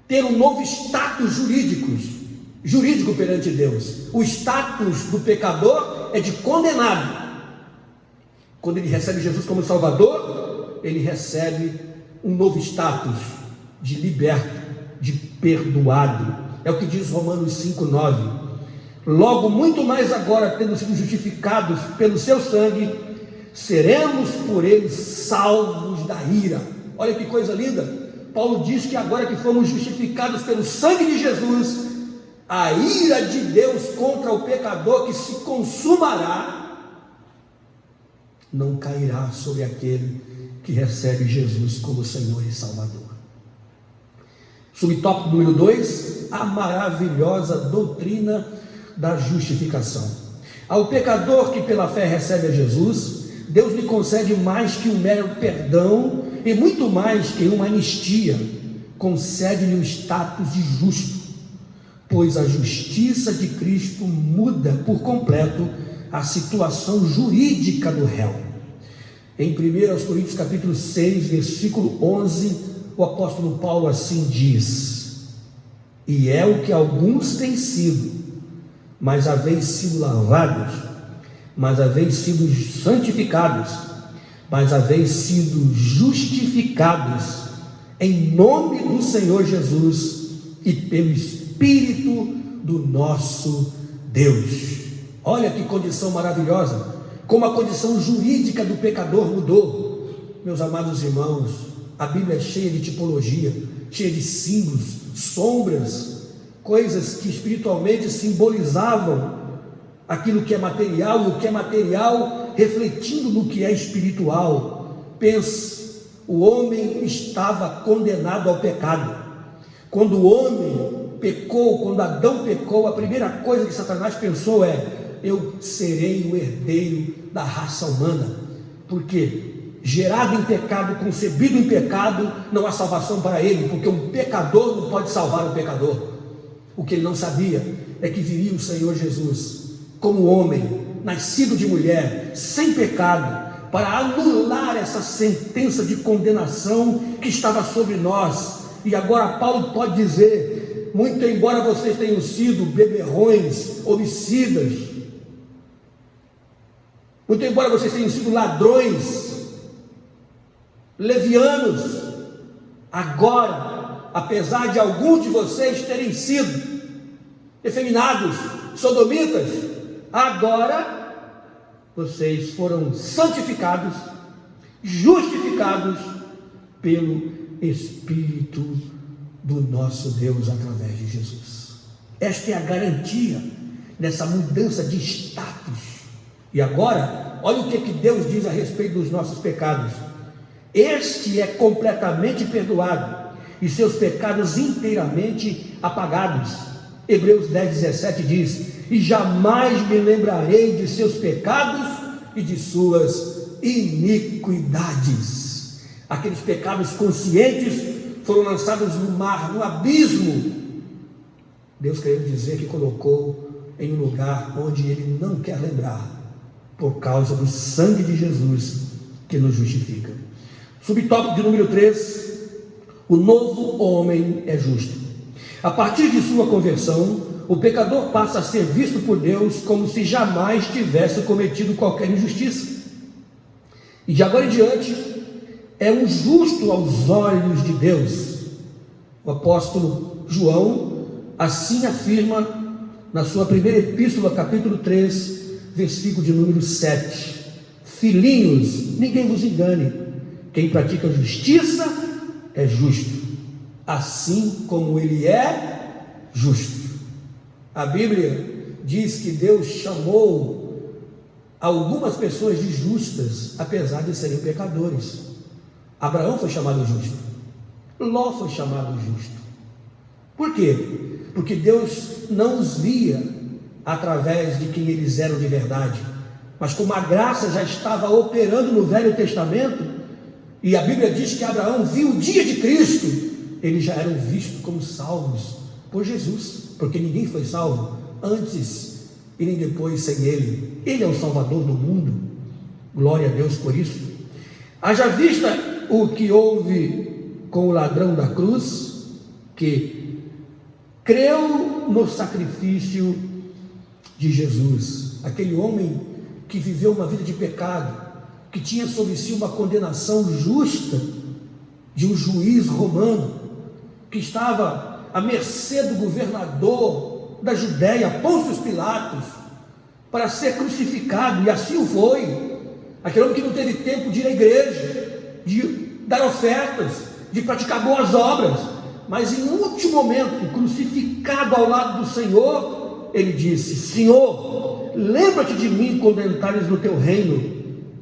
ter um novo status jurídico perante Deus. O status do pecador é de condenado. Quando ele recebe Jesus como Salvador, ele recebe um novo status de liberto, de perdoado. É o que diz Romanos 5:9. Logo, muito mais agora, tendo sido justificados pelo seu sangue, seremos por ele salvos da ira. Olha que coisa linda. Paulo diz que agora que fomos justificados pelo sangue de Jesus, a ira de Deus contra o pecador que se consumará, não cairá sobre aquele que recebe Jesus como Senhor e Salvador. Subtópico número 2, a maravilhosa doutrina da justificação. Ao pecador que pela fé recebe a Jesus, Deus lhe concede mais que um mero perdão e muito mais que uma anistia, concede-lhe o status de justo, pois a justiça de Cristo muda por completo a situação jurídica do réu. Em 1 Coríntios capítulo 6, versículo 11, o apóstolo Paulo assim diz: e é o que alguns têm sido, mas haveis sido lavados, mas haveis sido santificados, mas haveis sido justificados em nome do Senhor Jesus e pelo Espírito do nosso Deus. Olha que condição maravilhosa, como a condição jurídica do pecador mudou. Meus amados irmãos, a Bíblia é cheia de tipologia, cheia de símbolos, sombras, coisas que espiritualmente simbolizavam aquilo que é material, e o que é material refletindo no que é espiritual. Pense, o homem estava condenado ao pecado. Quando o homem pecou, quando Adão pecou, a primeira coisa que Satanás pensou é: eu serei o herdeiro da raça humana, porque gerado em pecado, concebido em pecado, não há salvação para ele, porque um pecador não pode salvar o pecador. O que ele não sabia é que viria o Senhor Jesus como homem, nascido de mulher, sem pecado, para anular essa sentença de condenação que estava sobre nós. E agora Paulo pode dizer: muito embora vocês tenham sido beberrões, homicidas, muito embora vocês tenham sido ladrões, levianos, agora, apesar de alguns de vocês terem sido efeminados, sodomitas, agora vocês foram santificados, justificados pelo Espírito do nosso Deus através de Jesus. Esta é a garantia dessa mudança de status. E agora, olha o que Deus diz a respeito dos nossos pecados: este é completamente perdoado e seus pecados inteiramente apagados. Hebreus 10:17 diz: e jamais me lembrarei de seus pecados e de suas iniquidades. Aqueles pecados conscientes foram lançados no mar, no abismo. Deus querendo dizer que colocou em um lugar onde Ele não quer lembrar, por causa do sangue de Jesus que nos justifica. Subtópico de número 3, o novo homem é justo. A partir de sua conversão, o pecador passa a ser visto por Deus como se jamais tivesse cometido qualquer injustiça, e de agora em diante é um justo aos olhos de Deus. O apóstolo João assim afirma na sua primeira epístola, capítulo 3, versículo de número 7: filhinhos, ninguém vos engane, quem pratica justiça é justo, assim como ele é justo. A Bíblia diz que Deus chamou algumas pessoas de justas, apesar de serem pecadores. Abraão foi chamado justo, Ló foi chamado justo. Por quê? Porque Deus não os via através de quem eles eram de verdade, mas como a graça já estava operando no Velho Testamento, e a Bíblia diz que Abraão viu o dia de Cristo, eles já eram vistos como salvos por Jesus, porque ninguém foi salvo antes e nem depois sem Ele. Ele é o Salvador do mundo. Glória a Deus por isso. Haja vista o que houve com o ladrão da cruz, que creu no sacrifício de Jesus, aquele homem que viveu uma vida de pecado, que tinha sobre si uma condenação justa de um juiz romano, que estava à mercê do governador da Judéia, Pôncio Pilatos, para ser crucificado, e assim o foi. Aquele homem que não teve tempo de ir à igreja, de dar ofertas, de praticar boas obras, mas em último momento, crucificado ao lado do Senhor, ele disse: Senhor, lembra-te de mim quando entrares no teu reino.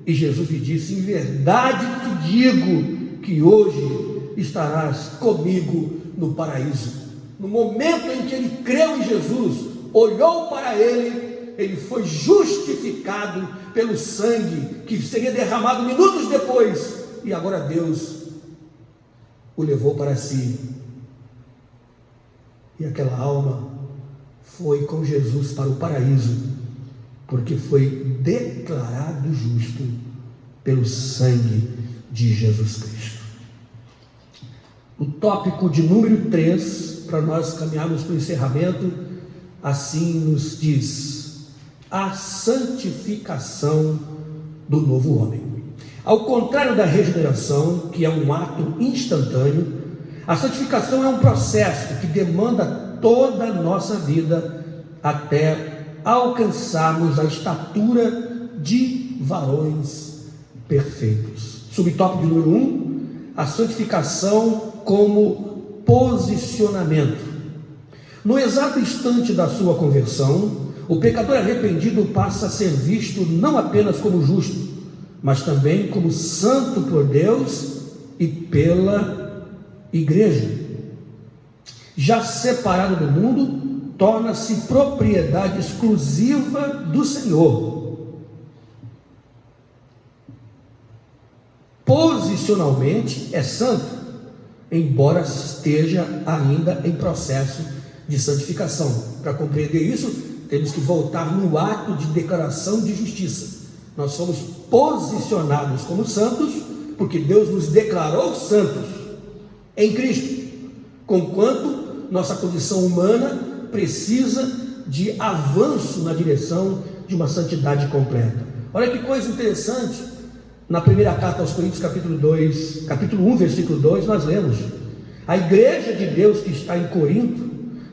E Jesus lhe disse: em verdade te digo que hoje estarás comigo no paraíso. No momento em que ele creu em Jesus, olhou para ele foi justificado pelo sangue que seria derramado minutos depois, e agora Deus o levou para si, e aquela alma foi com Jesus para o paraíso, porque foi declarado justo pelo sangue de Jesus Cristo. O tópico de número 3, para nós caminharmos para o encerramento, assim nos diz: a santificação do novo homem. Ao contrário da regeneração, que é um ato instantâneo, a santificação é um processo que demanda toda a nossa vida até alcançarmos a estatura de varões perfeitos. Subtópico de número 1, a santificação como posicionamento. No exato instante da sua conversão, o pecador arrependido passa a ser visto não apenas como justo, mas também como santo por Deus e pela igreja. Já separado do mundo, torna-se propriedade exclusiva do Senhor. Posicionalmente é santo, embora esteja ainda em processo de santificação. Para compreender isso, temos que voltar no ato de declaração de justiça. Nós somos posicionados como santos, porque Deus nos declarou santos em Cristo, conquanto nossa condição humana precisa de avanço na direção de uma santidade completa. Olha que coisa interessante, na primeira carta aos Coríntios, capítulo 1, versículo 2, nós lemos: a igreja de Deus que está em Corinto,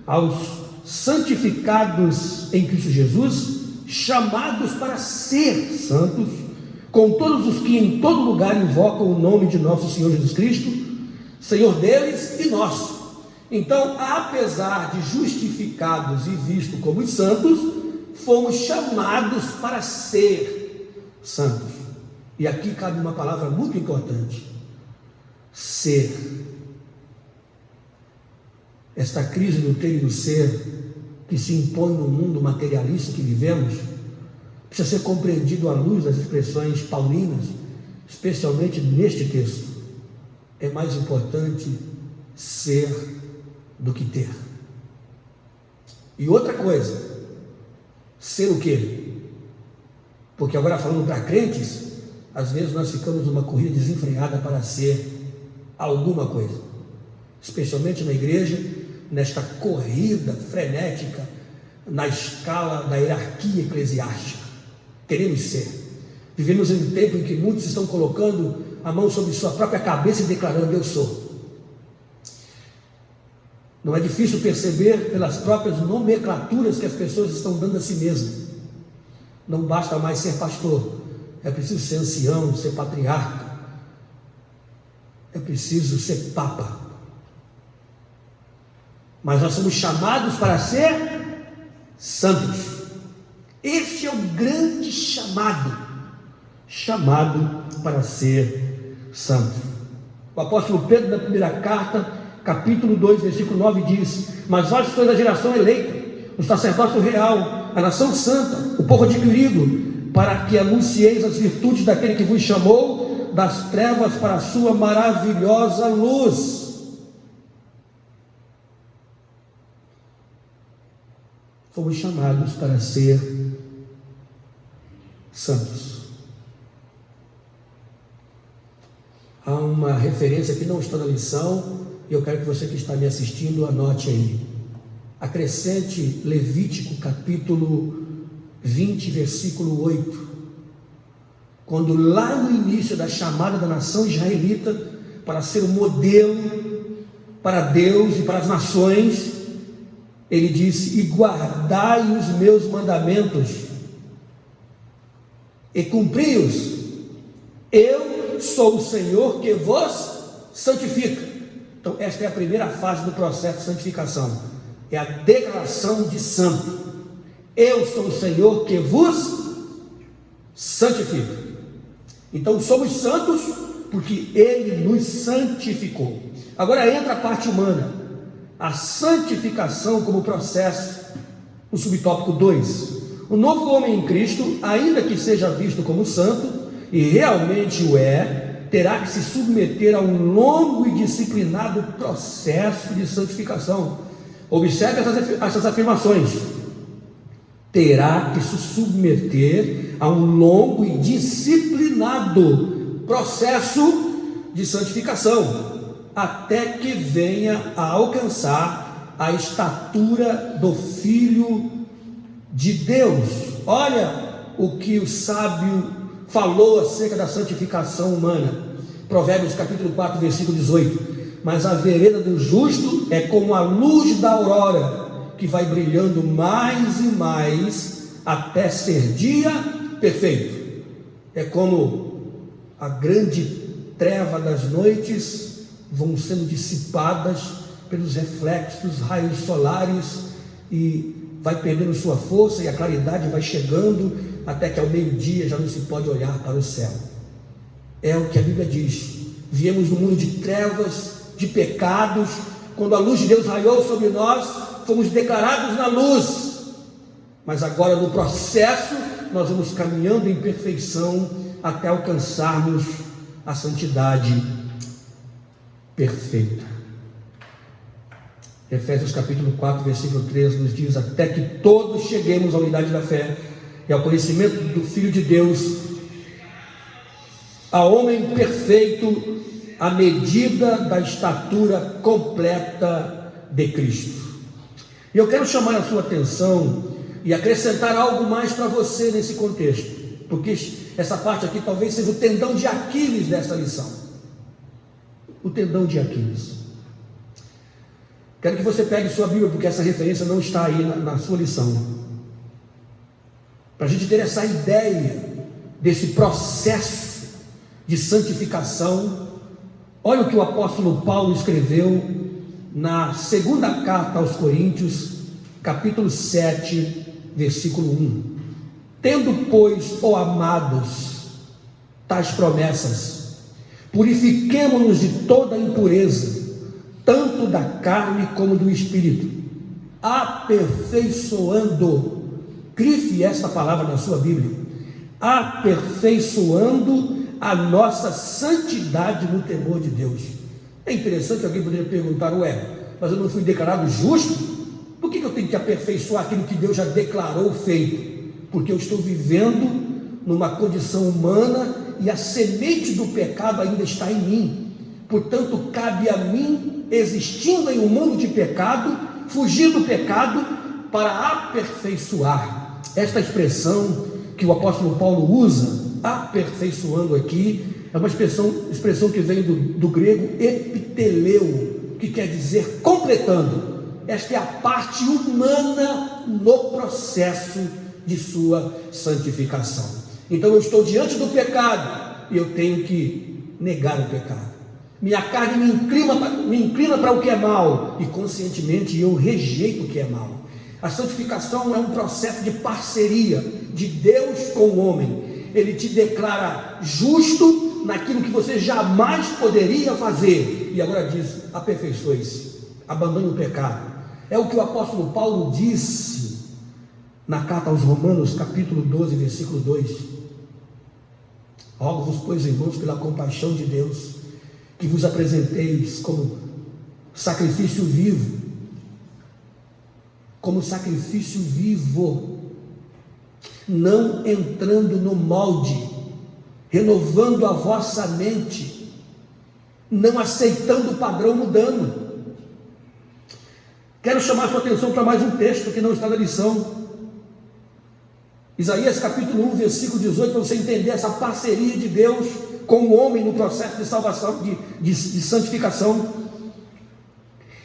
aos santificados em Cristo Jesus, chamados para ser santos, com todos os que em todo lugar invocam o nome de nosso Senhor Jesus Cristo, Senhor deles e nosso. Então, apesar de justificados e vistos como santos, fomos chamados para ser santos. E aqui cabe uma palavra muito importante: ser. Esta crise do ter e do ser que se impõe no mundo materialista que vivemos precisa ser compreendido à luz das expressões paulinas, especialmente neste texto. É mais importante ser do que ter. E outra coisa, ser o quê? Porque agora, falando para crentes, às vezes nós ficamos numa corrida desenfreada para ser alguma coisa, especialmente na igreja, nesta corrida frenética na escala da hierarquia eclesiástica. Queremos ser. Vivemos em um tempo em que muitos estão colocando a mão sobre sua própria cabeça e declarando: eu sou. Não é difícil perceber pelas próprias nomenclaturas que as pessoas estão dando a si mesmas. Não basta mais ser pastor, é preciso ser ancião, ser patriarca, é preciso ser papa. Mas nós somos chamados para ser santos. Esse é o grande chamado para ser santo. O apóstolo Pedro, na primeira carta, capítulo 2, versículo 9, diz: mas vós sois a geração eleita, o sacerdócio real, a nação santa, o povo adquirido, para que anuncieis as virtudes daquele que vos chamou das trevas para a sua maravilhosa luz. Fomos chamados para ser santos. Há uma referência que não está na lição, e eu quero que você que está me assistindo anote aí. Acrescente Levítico capítulo 20, versículo 8. Quando lá no início da chamada da nação israelita para ser um modelo para Deus e para as nações, ele disse: e guardai os meus mandamentos e cumpri-os. Eu sou o Senhor que vos santifica. Então, esta é a primeira fase do processo de santificação, é a declaração de santo. Eu sou o Senhor que vos santifica. Então, somos santos porque Ele nos santificou. Agora entra a parte humana, a santificação como processo, no subtópico 2. O novo homem em Cristo, ainda que seja visto como santo, e realmente o é, terá que se submeter a um longo e disciplinado processo de santificação. Observe essas afirmações. Terá que se submeter a um longo e disciplinado processo de santificação, até que venha a alcançar a estatura do Filho de Deus. Olha o que o sábio falou acerca da santificação humana. Provérbios capítulo 4, versículo 18. Mas a vereda do justo é como a luz da aurora, que vai brilhando mais e mais até ser dia perfeito. É como a grande treva das noites vão sendo dissipadas pelos reflexos, raios solares, e vai perdendo sua força, e a claridade vai chegando até que ao meio-dia já não se pode olhar para o céu. É o que a Bíblia diz. Viemos no mundo de trevas, de pecados. Quando a luz de Deus raiou sobre nós, fomos declarados na luz. Mas agora, no processo, nós vamos caminhando em perfeição até alcançarmos a santidade perfeita. Efésios capítulo 4, versículo 13 nos diz: até que todos cheguemos à unidade da fé e ao conhecimento do Filho de Deus, a homem perfeito, à medida da estatura completa de Cristo. E eu quero chamar a sua atenção e acrescentar algo mais para você nesse contexto, porque essa parte aqui talvez seja o tendão de Aquiles dessa lição. O tendão de Aquiles. Quero que você pegue sua Bíblia, porque essa referência não está aí na sua lição. Para a gente ter essa ideia desse processo de santificação, olha o que o apóstolo Paulo escreveu na segunda carta aos Coríntios, capítulo 7, versículo 1. Tendo, pois, ó amados, tais promessas, purifiquemo-nos de toda impureza, tanto da carne como do espírito, aperfeiçoando, grife esta palavra na sua Bíblia, aperfeiçoando a nossa santidade no temor de Deus. É interessante, alguém poderia perguntar: ué, mas eu não fui declarado justo? Por que eu tenho que aperfeiçoar aquilo que Deus já declarou feito? Porque eu estou vivendo numa condição humana e a semente do pecado ainda está em mim. Portanto, cabe a mim, existindo em um mundo de pecado, fugir do pecado para aperfeiçoar. Esta expressão que o apóstolo Paulo usa, aperfeiçoando aqui, é uma expressão que vem do grego epiteleu, que quer dizer completando. Esta é a parte humana no processo de sua santificação. Então eu estou diante do pecado e eu tenho que negar o pecado. Minha carne me inclina para o que é mal, e conscientemente eu rejeito o que é mal. A santificação é um processo de parceria de Deus com o homem. Ele te declara justo naquilo que você jamais poderia fazer, e agora diz: aperfeiçoe-se, abandone o pecado. É o que o apóstolo Paulo disse na carta aos Romanos, capítulo 12, versículo 2: rogo-vos, pois, irmãos, pela compaixão de Deus, que vos apresenteis como sacrifício vivo, não entrando no molde, renovando a vossa mente, não aceitando o padrão mudando. Quero chamar a sua atenção para mais um texto que não está na lição. Isaías capítulo 1, versículo 18, para você entender essa parceria de Deus com o homem no processo de salvação, de santificação.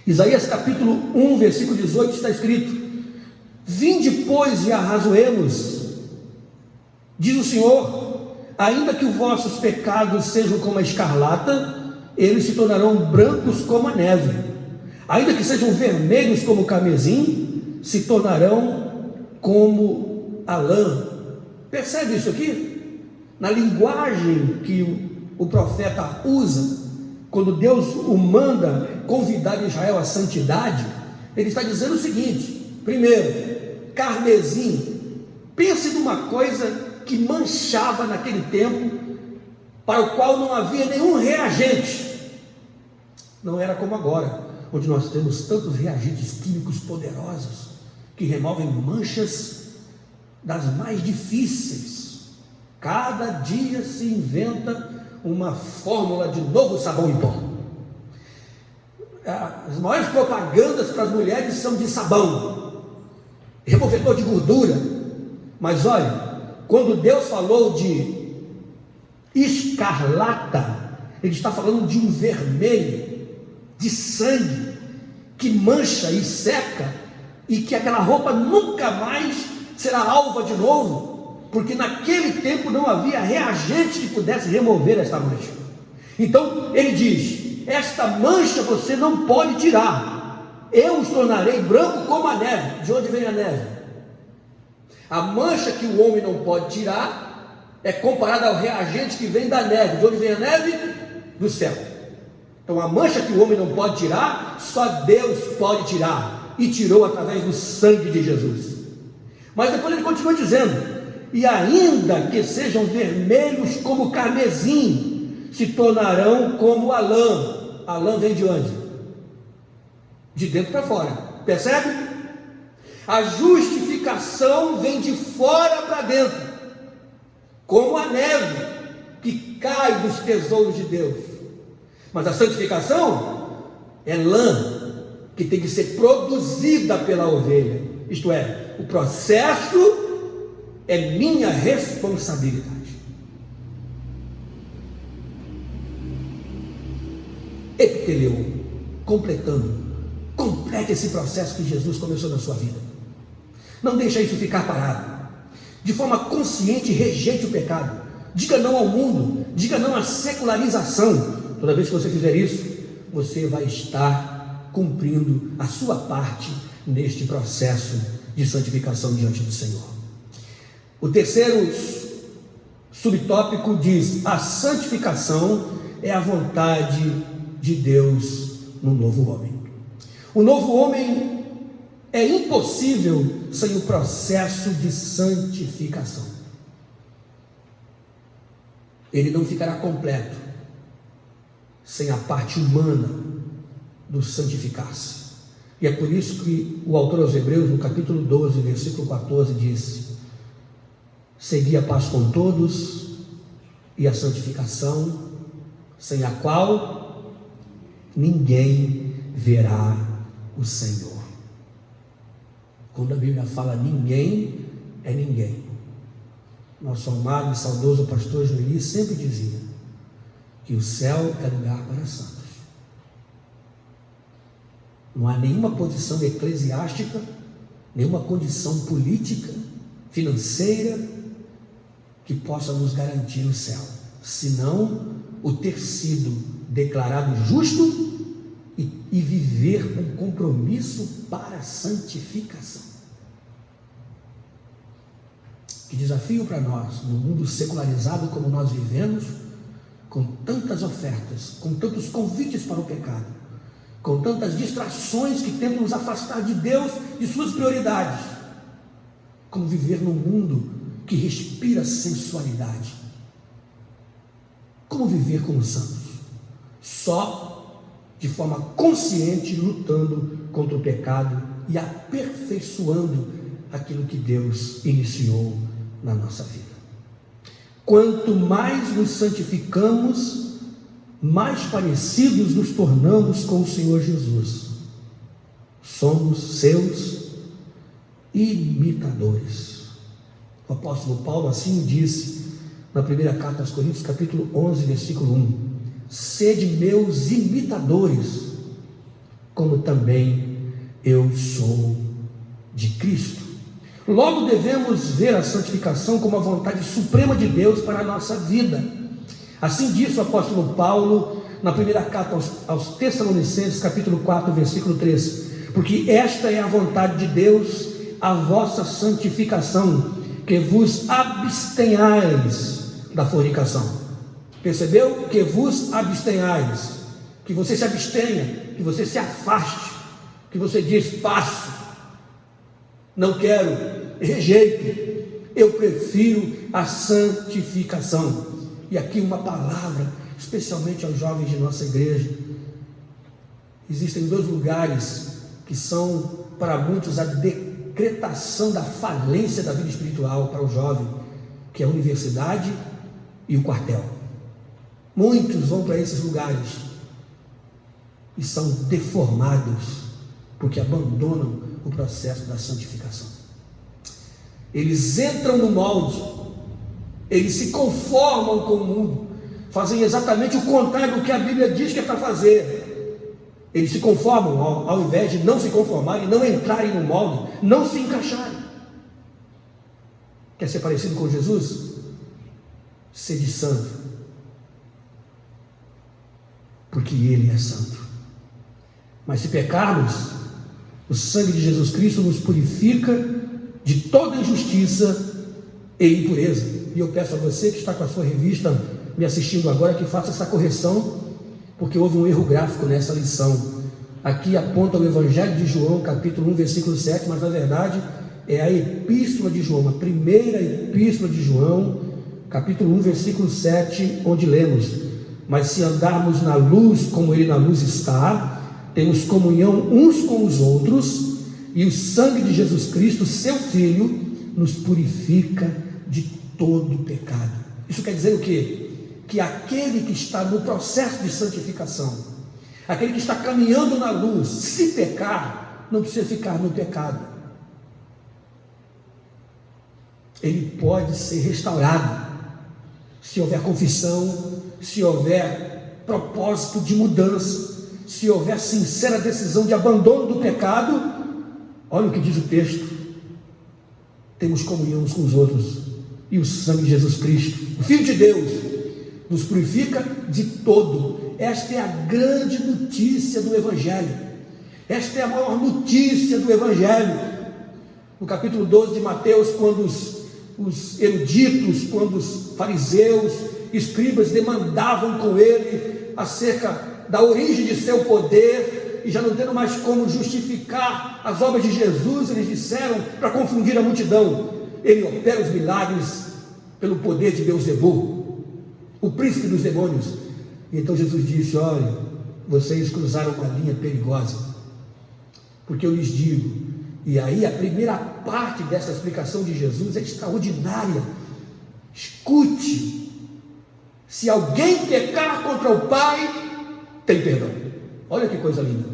Isaías capítulo 1, versículo 18, está escrito: vinde, pois, e arrazoemos, diz o Senhor, ainda que os vossos pecados sejam como a escarlata, eles se tornarão brancos como a neve, ainda que sejam vermelhos como o carmesim, se tornarão como a lã. Percebe isso aqui? Na linguagem que o profeta usa, quando Deus o manda convidar Israel à santidade, ele está dizendo o seguinte: primeiro, carmesim. Pense numa coisa que manchava naquele tempo, para o qual não havia nenhum reagente. Não era como agora, onde nós temos tantos reagentes químicos poderosos que removem manchas das mais difíceis. Cada dia se inventa uma fórmula de novo sabão em pó. As maiores propagandas para as mulheres são de sabão, removedor de gordura. Mas olha, quando Deus falou de escarlata, Ele está falando de um vermelho, de sangue, que mancha e seca, e que aquela roupa nunca mais será alva de novo, porque naquele tempo não havia reagente que pudesse remover esta mancha. Então ele diz: esta mancha você não pode tirar, eu os tornarei branco como a neve. De onde vem a neve? A mancha que o homem não pode tirar é comparada ao reagente que vem da neve. De onde vem a neve? Do céu. Então a mancha que o homem não pode tirar, só Deus pode tirar, e tirou através do sangue de Jesus. Mas depois ele continua dizendo: e ainda que sejam vermelhos como carmesim, se tornarão como a lã. A lã vem de onde? De dentro para fora. Percebe? A justificação vem de fora para dentro, como a neve que cai dos tesouros de Deus. Mas a santificação é lã que tem que ser produzida pela ovelha. Isto é, o processo é minha responsabilidade. Epiteleu, complete esse processo que Jesus começou na sua vida. Não deixe isso ficar parado. De forma consciente, rejeite o pecado. Diga não ao mundo, diga não à secularização. Toda vez que você fizer isso, você vai estar cumprindo a sua parte neste processo de santificação diante do Senhor. O terceiro subtópico diz: a santificação é a vontade de Deus no novo homem. O novo homem é impossível sem o processo de santificação. Ele não ficará completo sem a parte humana do santificar-se. E é por isso que o autor aos Hebreus, no capítulo 12, versículo 14, disse: segui a paz com todos e a santificação, sem a qual ninguém verá o Senhor. Quando a Bíblia fala ninguém, é ninguém. Nosso amado e saudoso pastor Joeli sempre dizia que o céu é lugar para santos. Não há nenhuma posição eclesiástica, nenhuma condição política, financeira, que possa nos garantir o céu, senão o ter sido declarado justo e viver um compromisso para a santificação. Que desafio para nós, no mundo secularizado como nós vivemos, com tantas ofertas, com tantos convites para o pecado, com tantas distrações que tentam nos afastar de Deus e suas prioridades, como viver num mundo que respira sensualidade. Como viver como santos? Só de forma consciente, lutando contra o pecado e aperfeiçoando aquilo que Deus iniciou na nossa vida. Quanto mais nos santificamos, mais parecidos nos tornamos com o Senhor Jesus. Somos seus imitadores. O apóstolo Paulo assim disse na primeira carta aos Coríntios, capítulo 11, versículo 1: sede meus imitadores, como também eu sou de Cristo. Logo devemos ver a santificação como a vontade suprema de Deus para a nossa vida. Assim disse o apóstolo Paulo na primeira carta aos Tessalonicenses, capítulo 4, versículo 3: porque esta é a vontade de Deus, a vossa santificação, que vos abstenhais da fornicação. Percebeu? Que vos abstenhais, que você se abstenha, que você se afaste, que você diz: passo, não quero, rejeito, eu prefiro a santificação. E aqui uma palavra, especialmente aos jovens de nossa igreja. Existem 2 lugares que são para muitos a decretação da falência da vida espiritual para o jovem, que é a universidade e o quartel. Muitos vão para esses lugares e são deformados, porque abandonam o processo da santificação. Eles entram no molde, eles se conformam com o mundo, fazem exatamente o contrário do que a Bíblia diz que é para fazer. Eles se conformam, ao invés de não se conformarem, não entrarem no molde, não se encaixarem. Quer ser parecido com Jesus? Sede santo, porque Ele é santo. Mas se pecarmos, o sangue de Jesus Cristo nos purifica de toda injustiça e impureza. E eu peço a você que está com a sua revista me assistindo agora, que faça essa correção, porque houve um erro gráfico nessa lição. Aqui aponta o Evangelho de João, capítulo 1, versículo 7, mas na verdade é a Epístola de João, a primeira Epístola de João, capítulo 1, versículo 7, onde lemos: mas se andarmos na luz, como Ele na luz está, temos comunhão uns com os outros, e o sangue de Jesus Cristo, seu Filho, nos purifica de todo pecado. Isso quer dizer o quê? Que aquele que está no processo de santificação, aquele que está caminhando na luz, se pecar, não precisa ficar no pecado. Ele pode ser restaurado, se houver confissão, se houver propósito de mudança, se houver sincera decisão de abandono do pecado. Olha o que diz o texto: temos comunhão uns com os outros, e o sangue de Jesus Cristo, o Filho de Deus, nos purifica de todo. Esta é a grande notícia do Evangelho, esta é a maior notícia do Evangelho. No capítulo 12 de Mateus, quando os eruditos, quando os fariseus, escribas demandavam com ele acerca da origem de seu poder, e já não tendo mais como justificar as obras de Jesus, eles disseram, para confundir a multidão: ele opera os milagres pelo poder de Beelzebul, o príncipe dos demônios. E então Jesus disse: olha, vocês cruzaram uma linha perigosa, porque eu lhes digo. E aí a primeira parte dessa explicação de Jesus é extraordinária. Escute: se alguém pecar contra o Pai, tem perdão. Olha que coisa linda.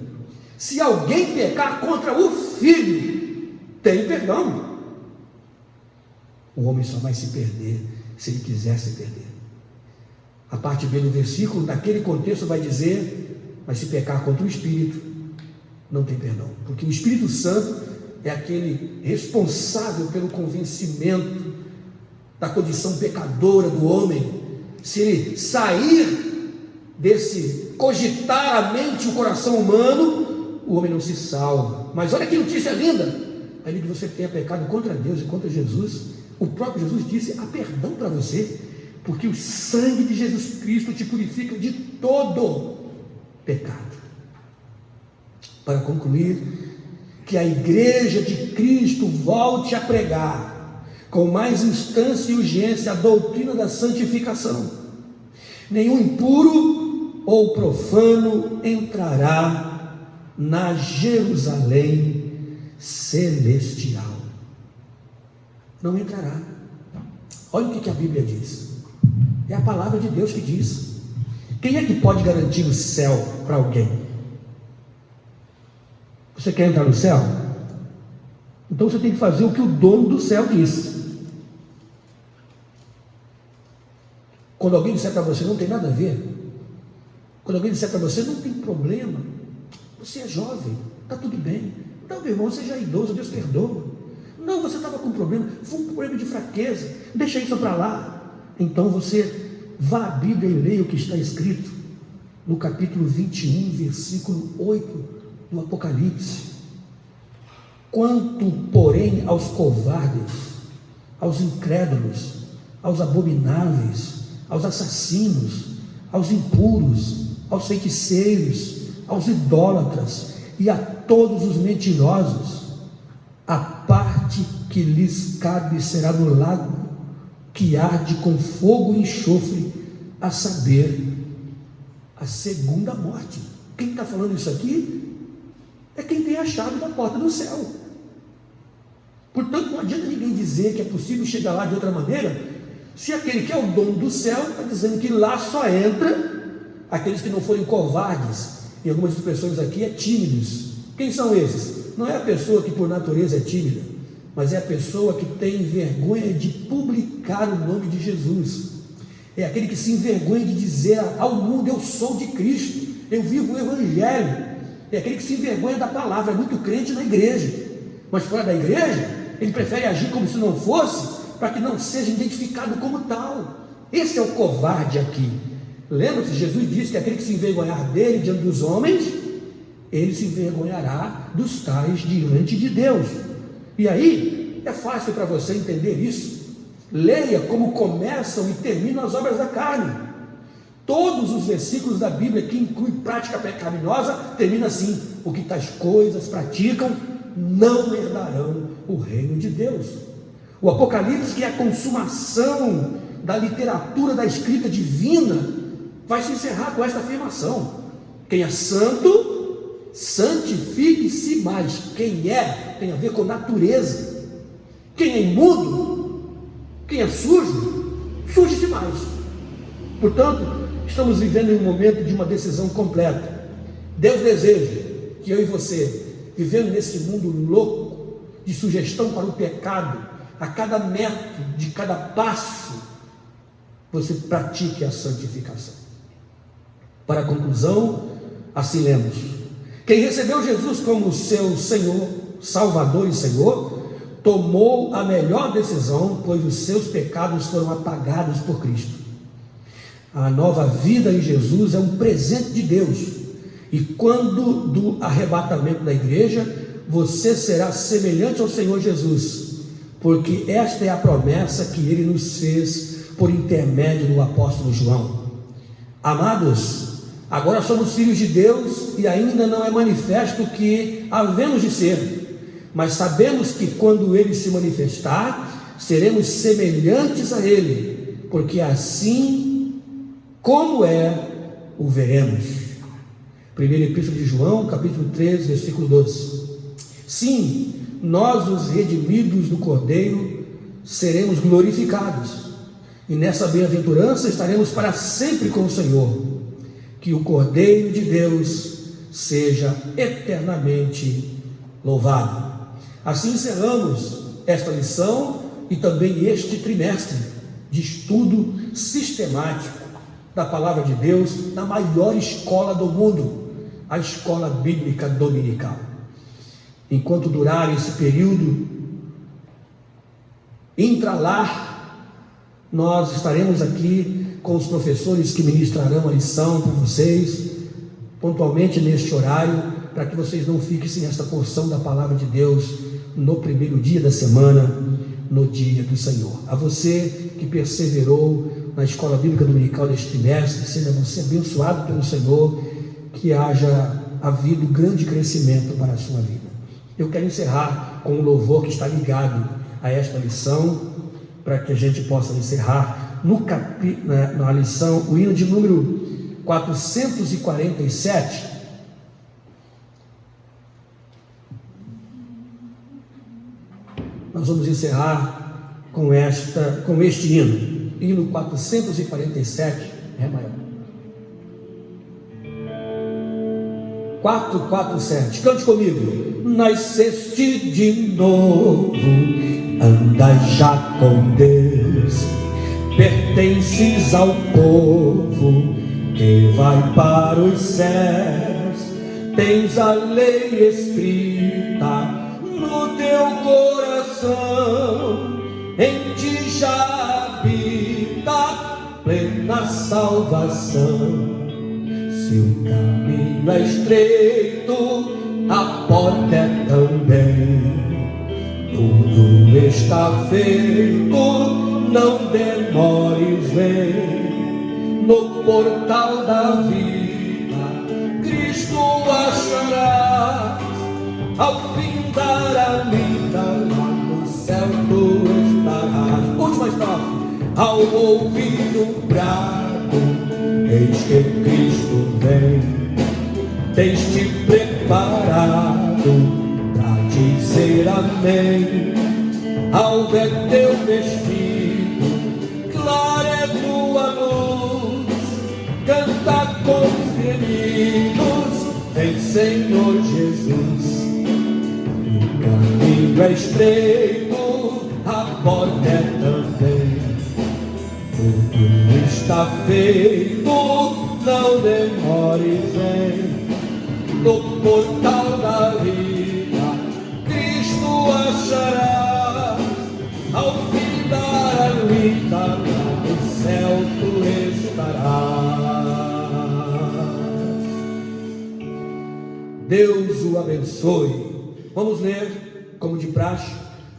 Se alguém pecar contra o Filho, tem perdão. O homem só vai se perder se ele quiser se perder. A parte B do versículo, naquele contexto, vai dizer: mas se pecar contra o Espírito, não tem perdão, porque o Espírito Santo é aquele responsável pelo convencimento da condição pecadora do homem. Se ele sair desse cogitar a mente e o coração humano, o homem não se salva. Mas olha que notícia linda: ali que você tenha pecado contra Deus e contra Jesus, o próprio Jesus disse: há perdão para você, porque o sangue de Jesus Cristo te purifica de todo pecado. Para concluir, que a igreja de Cristo volte a pregar com mais instância e urgência a doutrina da santificação. Nenhum impuro ou profano entrará na Jerusalém celestial. Não entrará. Olha o que a Bíblia diz. É a palavra de Deus que diz. Quem é que pode garantir o céu para alguém? Você quer entrar no céu? Então você tem que fazer o que o dono do céu disse. Quando alguém disser para você: não tem nada a ver, quando alguém disser para você: não tem problema, você é jovem, está tudo bem, não, meu irmão, você já é idoso, Deus perdoa, não, você estava com problema, foi um problema de fraqueza, deixa isso para lá. Então você vá à Bíblia e leia o que está escrito. no capítulo 21, versículo 8 do Apocalipse: quanto, porém, aos covardes, aos incrédulos, aos abomináveis, aos assassinos, aos impuros, aos feiticeiros, aos idólatras e a todos os mentirosos, a parte que lhes cabe será no lago que arde com fogo e enxofre, a saber, a segunda morte. Quem está falando isso aqui é quem tem a chave da porta do céu. Portanto, não adianta ninguém dizer que é possível chegar lá de outra maneira, se aquele que é o dono do céu está dizendo que lá só entra aqueles que não forem covardes. E algumas expressões aqui é tímidos. Quem são esses? Não é a pessoa que por natureza é tímida, mas é a pessoa que tem vergonha de publicar o nome de Jesus. É aquele que se envergonha de dizer ao mundo: eu sou de Cristo, eu vivo o Evangelho. É aquele que se envergonha da palavra. É muito crente na igreja, mas fora da igreja ele prefere agir como se não fosse, para que não seja identificado como tal. Esse é o covarde aqui. Lembra-se, Jesus disse que aquele que se envergonhar dele diante dos homens, ele se envergonhará dos tais diante de Deus. E aí é fácil para você entender isso. Leia como começam e terminam as obras da carne. Todos os versículos da Bíblia que incluem prática pecaminosa terminam assim: o que tais coisas praticam não herdarão o reino de Deus. O Apocalipse, que é a consumação da literatura da escrita divina, vai se encerrar com esta afirmação: quem é santo, santifique-se mais. Quem é, tem a ver com natureza. Quem é imundo, quem é sujo, suje-se mais. Portanto, estamos vivendo em um momento de uma decisão completa. Deus deseja que eu e você, vivendo nesse mundo louco de sugestão para o pecado, a cada metro, de cada passo, você pratique a santificação. Para a conclusão, assim lemos: quem recebeu Jesus como seu Senhor, Salvador e Senhor, tomou a melhor decisão, pois os seus pecados foram apagados por Cristo. A nova vida em Jesus é um presente de Deus, e quando do arrebatamento da igreja, você será semelhante ao Senhor Jesus, porque esta é a promessa que ele nos fez por intermédio do apóstolo João. Amados, agora somos filhos de Deus e ainda não é manifesto o que havemos de ser, mas sabemos que quando ele se manifestar, seremos semelhantes a ele, porque assim como é, o veremos. Primeira Epístola de João, capítulo 3, versículo 12. Sim, nós, os redimidos do Cordeiro, seremos glorificados, e nessa bem-aventurança estaremos para sempre com o Senhor. Que o Cordeiro de Deus seja eternamente louvado. Assim encerramos esta lição e também este trimestre de estudo sistemático da Palavra de Deus na maior escola do mundo, a Escola Bíblica Dominical. Enquanto durar esse período intralar, nós estaremos aqui com os professores que ministrarão a lição para vocês, pontualmente neste horário, para que vocês não fiquem sem esta porção da Palavra de Deus no primeiro dia da semana, no dia do Senhor. A você que perseverou na Escola Bíblica Dominical deste trimestre, seja você abençoado pelo Senhor, que haja havido grande crescimento para a sua vida. Eu quero encerrar com um louvor que está ligado a esta lição, para que a gente possa encerrar na lição, o hino de número 447. Nós vamos encerrar com este hino 447, Ré maior. 447, cante comigo. Nasceste de novo, andai já com Deus, pertences ao povo que vai para os céus, tens a lei escrita no teu coração, em ti já habita plena salvação. Se o caminho é estreito, a porta é também. Tudo está feito, não demores, vem. No portal da vida, Cristo acharás. Ao findar a vida, lá no céu tu estarás. Última estrofe. Ao ouvir o brado, eis que Cristo vem. Tens-te preparado pra dizer amém. Alvo é teu vestido, clara é tua luz. Canta com os gemidos, vem Senhor Jesus. O caminho é estreito, a porta é também. Tudo está feito, não demores, vem. No portal da vida, Cristo acharás. Ao findar a vida, lá no céu tu estarás. Deus o abençoe. Vamos ler, como de praxe,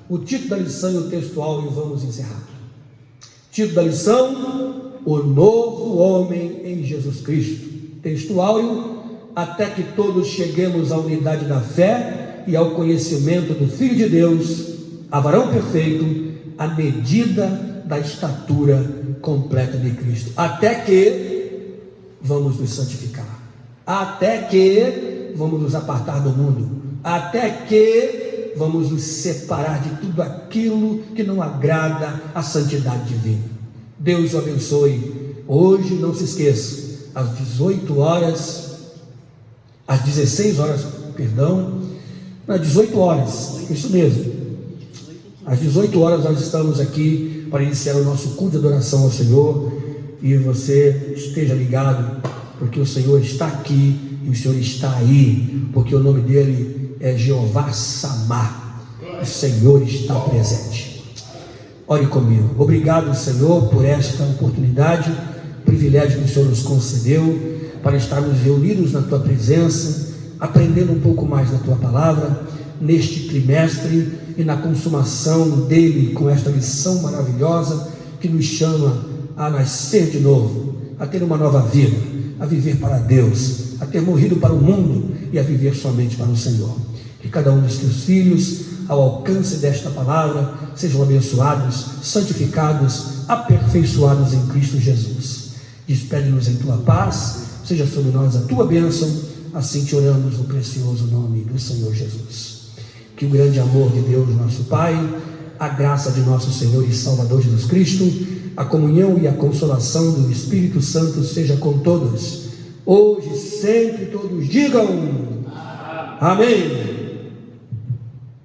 o título da lição e o textual e vamos encerrar. Título da lição: O novo homem em Jesus Cristo. Textual: até que todos cheguemos à unidade da fé e ao conhecimento do Filho de Deus, a varão perfeito, à medida da estatura completa de Cristo. Até que vamos nos santificar, até que vamos nos apartar do mundo, até que vamos nos separar de tudo aquilo que não agrada à santidade divina. Deus o abençoe. Hoje, não se esqueça, às 18 horas, às 16 horas, às 18 horas, isso mesmo, às 18 horas nós estamos aqui para iniciar o nosso culto de adoração ao Senhor, e você esteja ligado, porque o Senhor está aqui, e o Senhor está aí, porque o nome dele é Jeová Samá, o Senhor está presente. Ore comigo. Obrigado, Senhor, por esta oportunidade, privilégio que o Senhor nos concedeu, para estarmos reunidos na Tua presença, aprendendo um pouco mais da Tua palavra, neste trimestre e na consumação dele, com esta lição maravilhosa que nos chama a nascer de novo, a ter uma nova vida, a viver para Deus, a ter morrido para o mundo e a viver somente para o Senhor. Que cada um dos Teus filhos, ao alcance desta palavra, sejam abençoados, santificados, aperfeiçoados em Cristo Jesus. Despede-nos em Tua paz, seja sobre nós a Tua bênção, assim te oramos no precioso nome do Senhor Jesus. Que o grande amor de Deus, nosso Pai, a graça de nosso Senhor e Salvador Jesus Cristo, a comunhão e a consolação do Espírito Santo seja com todos, hoje, sempre, todos digam amém.